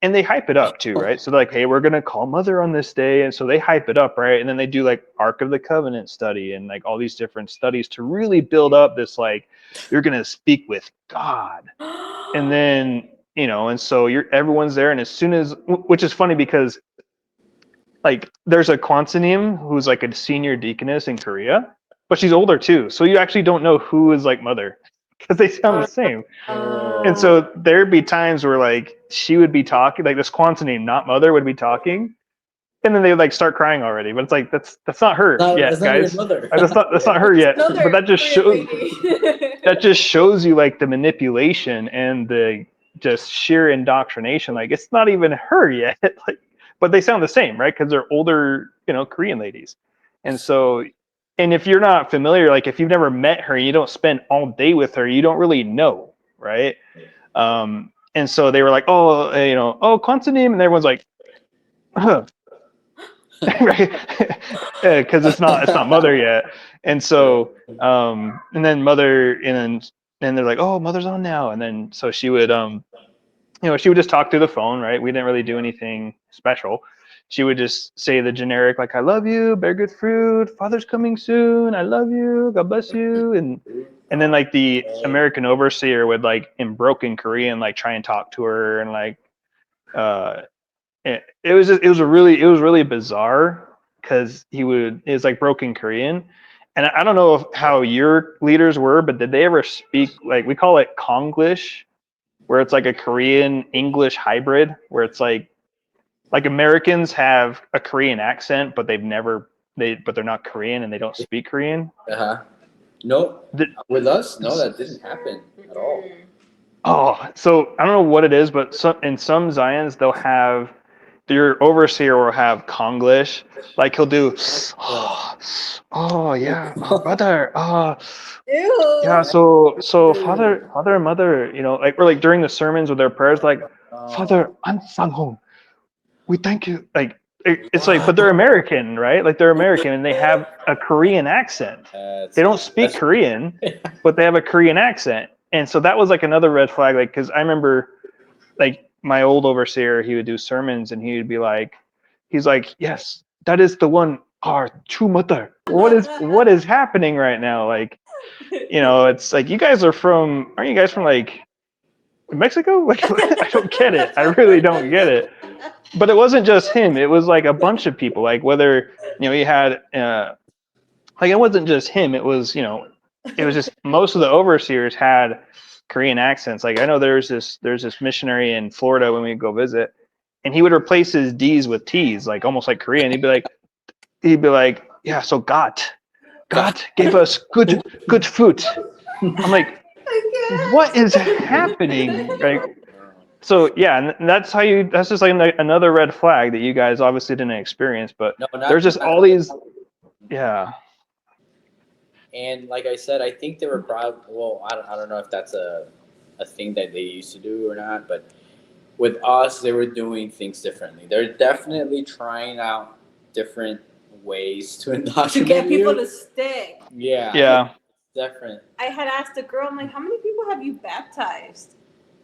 And they hype it up too, right? So they're like, "Hey, we're gonna call mother on this day," and so they hype it up, right? And then they do like Ark of the Covenant study and like all these different studies to really build up this like you're gonna speak with God, and then and so everyone's there, and as soon as which is funny because like there's a Kwansanim who's like a senior deaconess in Korea, but she's older too. So you actually don't know who is like mother because they sound the same. And Oh, so there'd be times where like she would be talking, like this Kwansanim, not mother, would be talking, and then they would like start crying already. But it's like that's not her that's yet, not your guys. mother. That's not her yet. But Another Korean lady. that just shows you like the manipulation and the just sheer indoctrination. Like it's not even her yet. Like, but they sound the same, right? Because they're older, Korean ladies. And so, and if you're not familiar, like if you've never met her and you don't spend all day with her, you don't really know, right? And so they were like, oh, oh, Kwansanim, and everyone's like, huh. Right? Because it's not mother yet. And so and then mother and they're like, oh, mother's on now. And then so she would she would just talk through the phone, right? We didn't really do anything special. She would just say the generic like, I love you, bear good fruit, father's coming soon, I love you, God bless you. And then like the American overseer would like in broken Korean like try and talk to her and like uh it was really bizarre because it was like broken Korean, and I don't know how your leaders were, but did they ever speak like we call it Konglish, where it's like a Korean English hybrid, where it's like Americans have a Korean accent, but but they're not Korean and they don't speak Korean. Uh-huh. No, Did, with us, no, that didn't happen at all. oh, so I don't know what it is, but in some Zions they'll have your overseer will have Konglish, like he'll do, oh yeah, brother, yeah, Ew. so father and mother, like or like during the sermons with their prayers, like Father Ansanghong, we thank you, like it's like, but they're American, right? Like they're American and they have a Korean accent. They don't speak That's Korean, but they have a Korean accent, and so that was like another red flag, like because I remember like my old overseer, he would do sermons and he would be like, he's like, yes, that is the one, our true mother. What is happening right now? Like, it's like aren't you guys from like Mexico? Like, I don't get it. I really don't get it. But it wasn't just him. It was like a bunch of people. Like whether you had like it wasn't just him. It was just most of the overseers had Korean accents. Like I know there's this missionary in Florida when we go visit, and he would replace his D's with T's, like almost like Korean. He'd be like, yeah, so God gave us good food. I'm like, what is happening? Right. So yeah, and that's just like another red flag that you guys obviously didn't experience, but no, there's just all these, yeah. And like I said, I think they were probably well. I don't know if that's a thing that they used to do or not, but with us, they were doing things differently. They're definitely trying out different ways to To indoctrinate get people you. to stick. Yeah, different. I had asked a girl, I'm like, how many people have you baptized?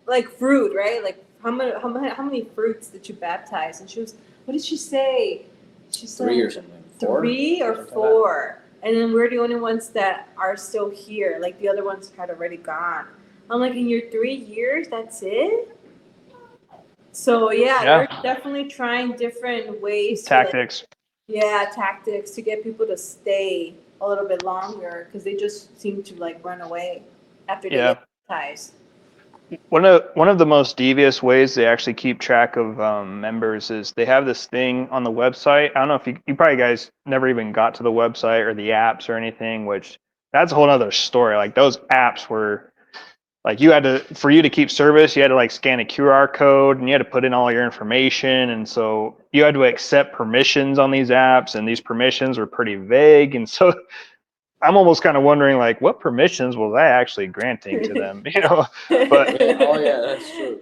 Like fruit, right? Like how many fruits did you baptize? And she was, what did she say? She said 3 or something. 4? 3 or Something like 4. And then we're the only ones that are still here. Like the other ones had already gone. I'm like, in your 3 years, that's it? So yeah, Yeah. they're definitely trying different ways to Tactics. tactics to get people to stay a little bit longer because they just seem to like run away after they Yeah. get baptized. One of the most devious ways they actually keep track of members is they have this thing on the website. I don't know if you probably guys never even got to the website or the apps or anything, which that's a whole other story. Like those apps were like for you to keep service, you had to like scan a QR code and you had to put in all your information. And so you had to accept permissions on these apps, and these permissions were pretty vague. And so I'm almost kind of wondering like what permissions was I actually granting to them, But Yeah. Oh yeah, that's true.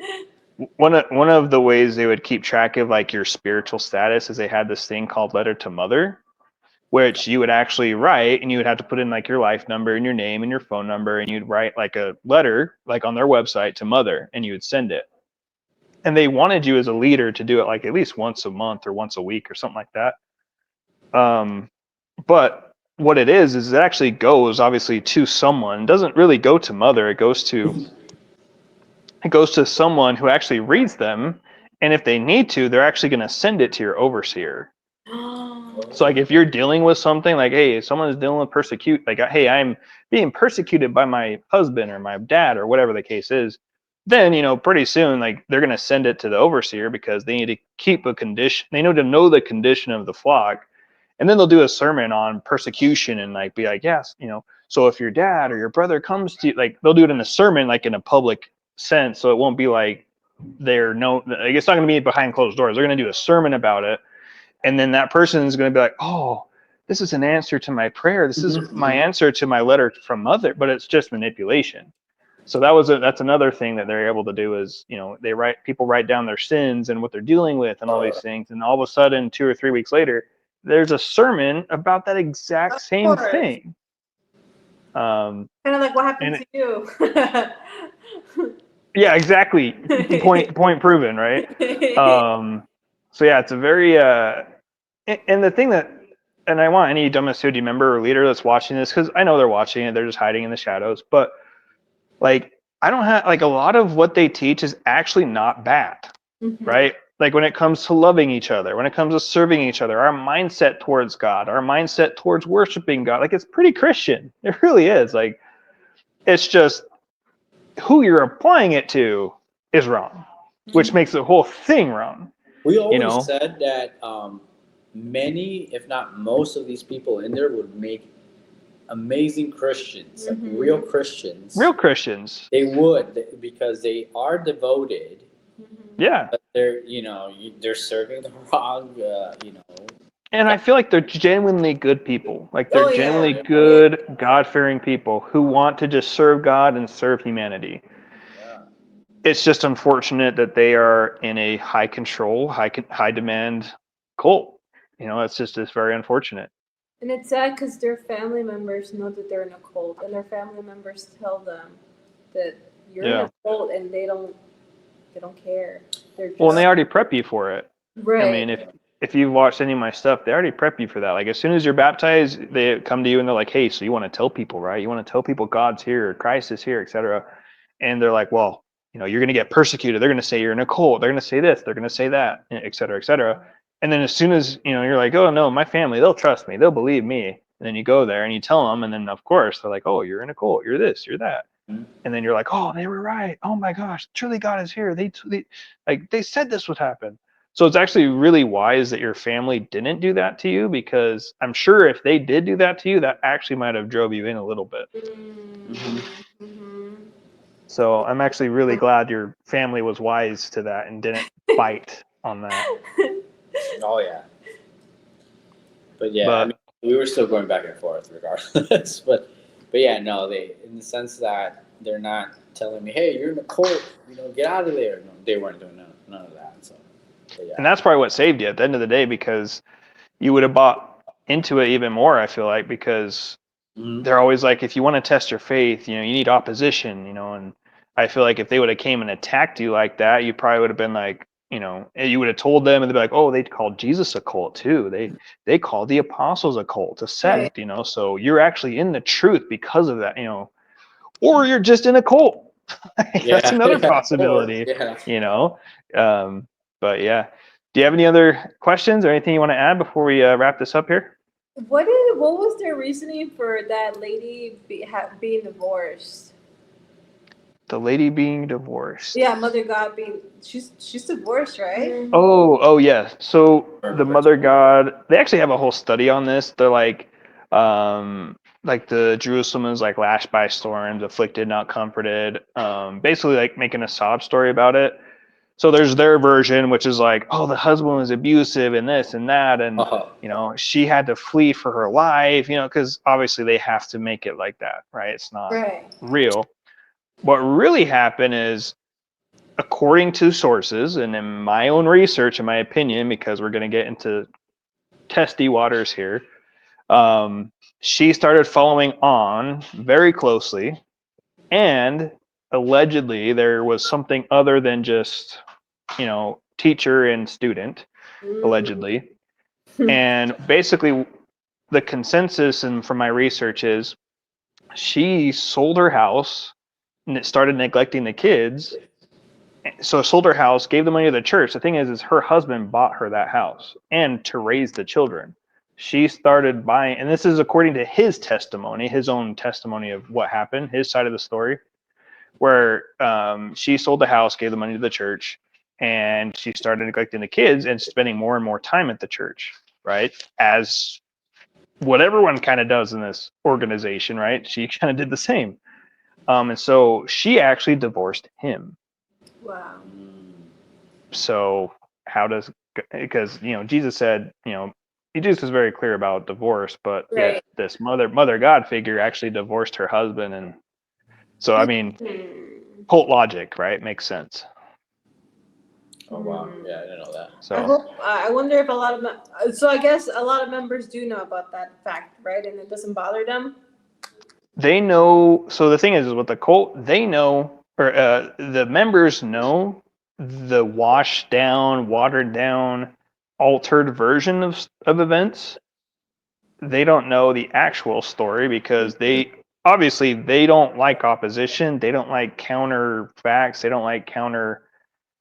one of the ways they would keep track of like your spiritual status is they had this thing called letter to mother, which you would actually write, and you would have to put in like your life number and your name and your phone number, and you'd write like a letter like on their website to mother, and you would send it. And they wanted you as a leader to do it like at least once a month or once a week or something like that. But what it is it actually goes obviously to someone. It doesn't really go to mother. It goes to someone who actually reads them, and if they need to, they're actually going to send it to your overseer. So like if you're dealing with something like, hey, someone is dealing with like, hey, I'm being persecuted by my husband or my dad or whatever the case is, then pretty soon like they're going to send it to the overseer because they need to keep a condition. They need to know the condition of the flock, and then they'll do a sermon on persecution and like be like, yes, so if your dad or your brother comes to you, like they'll do it in a sermon, like in a public sense, so it won't be like like it's not going to be behind closed doors. They're going to do a sermon about it, and then that person is going to be like, oh, this is an answer to my prayer, this is my answer to my letter from mother, but it's just manipulation. So that's another thing that they're able to do is people write down their sins and what they're dealing with and all these things, and all of a sudden 2 or 3 weeks later there's a sermon about that exact same thing. Kind of like what happened to you. Yeah, exactly. Point proven, right? So yeah, it's a very and the thing that, and I want any WMSCOG member or leader that's watching this, because I know they're watching it, they're just hiding in the shadows, but like I don't have like a lot of what they teach is actually not bad, right? Like when it comes to loving each other, when it comes to serving each other, our mindset towards God, our mindset towards worshiping God, like it's pretty Christian. It really is. Like it's just who you're applying it to is wrong, which makes the whole thing wrong. We always said that many, if not most, of these people in there would make amazing Christians, like real Christians. Real Christians. They would, because they are devoted. Yeah. But they're they're serving the wrong And I feel like they're genuinely good people. Like they're genuinely good, God-fearing people who want to just serve God and serve humanity. Yeah. It's just unfortunate that they are in a high control, high demand cult. It's very unfortunate. And it's sad because their family members know that they're in a cult, and their family members tell them that you're in a cult, and they don't care. They're just, well, and they already prep you for it. right. I mean, if you've watched any of my stuff, they already prep you for that. Like as soon as you're baptized, they come to you and they're like, hey, so you want to tell people, right? You want to tell people God's here, Christ is here, etc. And they're like, well, you're going to get persecuted. They're going to say you're in a cult. They're going to say this. They're going to say that, et cetera, et cetera. And then as soon as, you're like, oh, no, my family, they'll trust me. They'll believe me. And then you go there and you tell them. And then, of course, they're like, oh, you're in a cult. You're this, you're that. And then you're like, oh, they were right. Oh, my gosh, truly God is here. They said this would happen. So it's actually really wise that your family didn't do that to you, because I'm sure if they did do that to you, that actually might have drove you in a little bit. So I'm actually really glad your family was wise to that and didn't bite on that. Oh yeah. But yeah, I mean, we were still going back and forth regardless. but yeah, no, they, in the sense that they're not telling me, hey, you're in a cult, get out of there. No, they weren't doing none of that. So. Yeah. And that's probably what saved you at the end of the day, because you would have bought into it even more, I feel like, because they're always like, if you want to test your faith, you need opposition, and I feel like if they would have came and attacked you like that, you probably would have been like, you would have told them, and they'd be like, oh, they called Jesus a cult too. They called the apostles a cult, a Right. sect, so you're actually in the truth because of that, or you're just in a cult. That's Yeah, another yeah. Or possibility, yeah. you know. But yeah, do you have any other questions or anything you want to add before we wrap this up here? What was their reasoning for that lady being divorced? The lady being divorced. Yeah, Mother God being she's divorced, right? Oh, yeah. So the Or- mother god, they actually have a whole study on this. They're like the Jerusalem is like lashed by storms, afflicted, not comforted. Basically like making a sob story about it. So there's their version, which is like, oh, the husband was abusive and this and that, and Uh-huh. she had to flee for her life, because obviously they have to make it like that, right? It's not Right. real. What really happened is, according to sources and in my own research, in my opinion, because we're going to get into testy waters here, she started following on very closely, and allegedly there was something other than just, teacher and student, Mm. allegedly. And basically, the consensus and from my research is she sold her house and it started neglecting the kids. So sold her house, gave the money to the church. The thing is her husband bought her that house and to raise the children. She started buying, and this is according to his testimony, his own testimony of what happened, his side of the story, where she sold the house, gave the money to the church, and she started neglecting the kids and spending more and more time at the church, right? As what everyone kind of does in this organization, right? She kind of did the same. And so she actually divorced him. Wow. So how does, because Jesus said, Jesus is very clear about divorce, but yet Right. this mother God figure actually divorced her husband, and so I mean, Hmm. cult logic, right? Makes sense. Oh wow. Yeah, I didn't know that. I So hope. I wonder if a lot of so I guess a lot of members do know about that fact, right? And it doesn't bother them. they know. So the thing is with the cult, they know, or the members know the washed down, watered down, altered version of events. They don't know the actual story because they obviously they don't like opposition. They don't like counter facts. They don't like counter,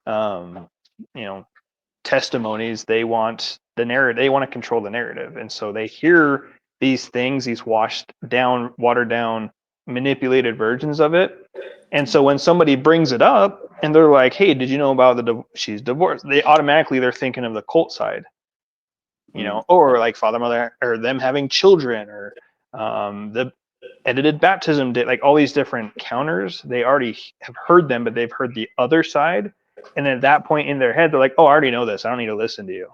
um, you know, testimonies. They want the narrative. They want to control the narrative, and so they hear these things, these washed down, watered down, manipulated versions of it. And so when somebody brings it up and they're like, "Hey, did you know about she's divorced?" They automatically they're thinking of the cult side, Mm. or like father, mother, or them having children, or the edited baptism did, like all these different counters. They already have heard them, but they've heard the other side. And at that point in their head, they're like, oh, I already know this. I don't need to listen to you.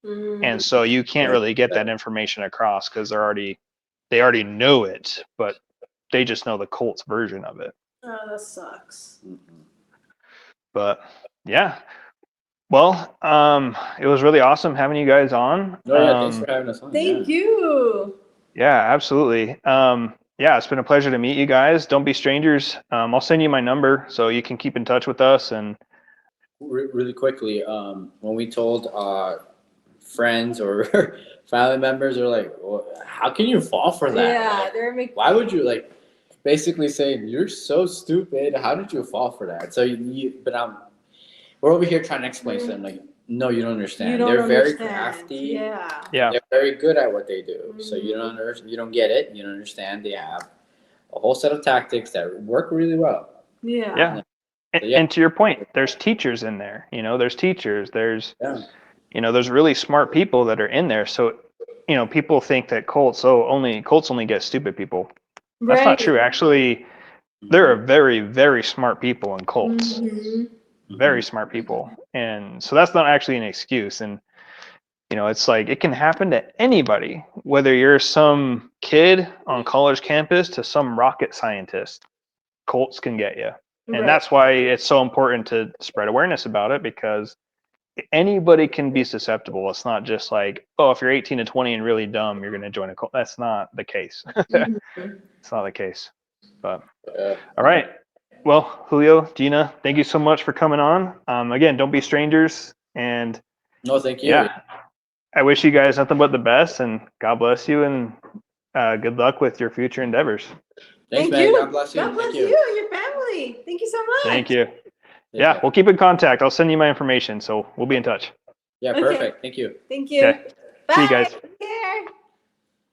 Mm. And so you can't really get that information across because they already know it, but they just know the cult's version of it. Oh, that sucks. But yeah, well, it was really awesome having you guys on. Oh yeah, thanks for having us on. Yeah. Thank you. Yeah, absolutely. Yeah, it's been a pleasure to meet you guys. Don't be strangers. I'll send you my number so you can keep in touch with us. And Really quickly, when we told friends or family members, they're like, well, "How can you fall for that? Yeah, Like, they're making. why would you like?" Basically saying, "You're so stupid. How did you fall for that?" So but we're over here trying to explain to them like, "No, you don't understand. You don't They're very understand. crafty. Yeah. yeah, They're very good at what they do. So you don't you don't get it. You don't understand. They have a whole set of tactics that work really well." Yeah. yeah. And, So, yeah, and to your point, there's teachers in there. There's teachers. yeah. There's really smart people that are in there. So, people think that cults only get stupid people. That's not Right. true. Actually, there are Mhm. very, very smart people in cults. Hmm. Very Mhm. smart people. And so that's not actually an excuse. And it's like it can happen to anybody, whether you're some kid on college campus to some rocket scientist. Cults can get you. And Right. that's why it's so important to spread awareness about it, because anybody can be susceptible. It's not just like, oh, if you're 18 to 20 and really dumb, you're going to join a cult. That's not the case. Mhm. It's not the case. But Yeah. all right. Well, Julio, Gina, thank you so much for coming on. Again, don't be strangers. And No, thank you. yeah, I wish you guys nothing but the best, and God bless you, and good luck with your future endeavors. Thanks, Thank man. you. God bless you. God bless Thank you you. and your family. Thank you so much. Thank you. Take Yeah, care. we'll keep in contact. I'll send you my information, so we'll be in touch. Yeah, Okay. perfect. Thank you. Thank you. Okay. Bye. See you guys. Take care.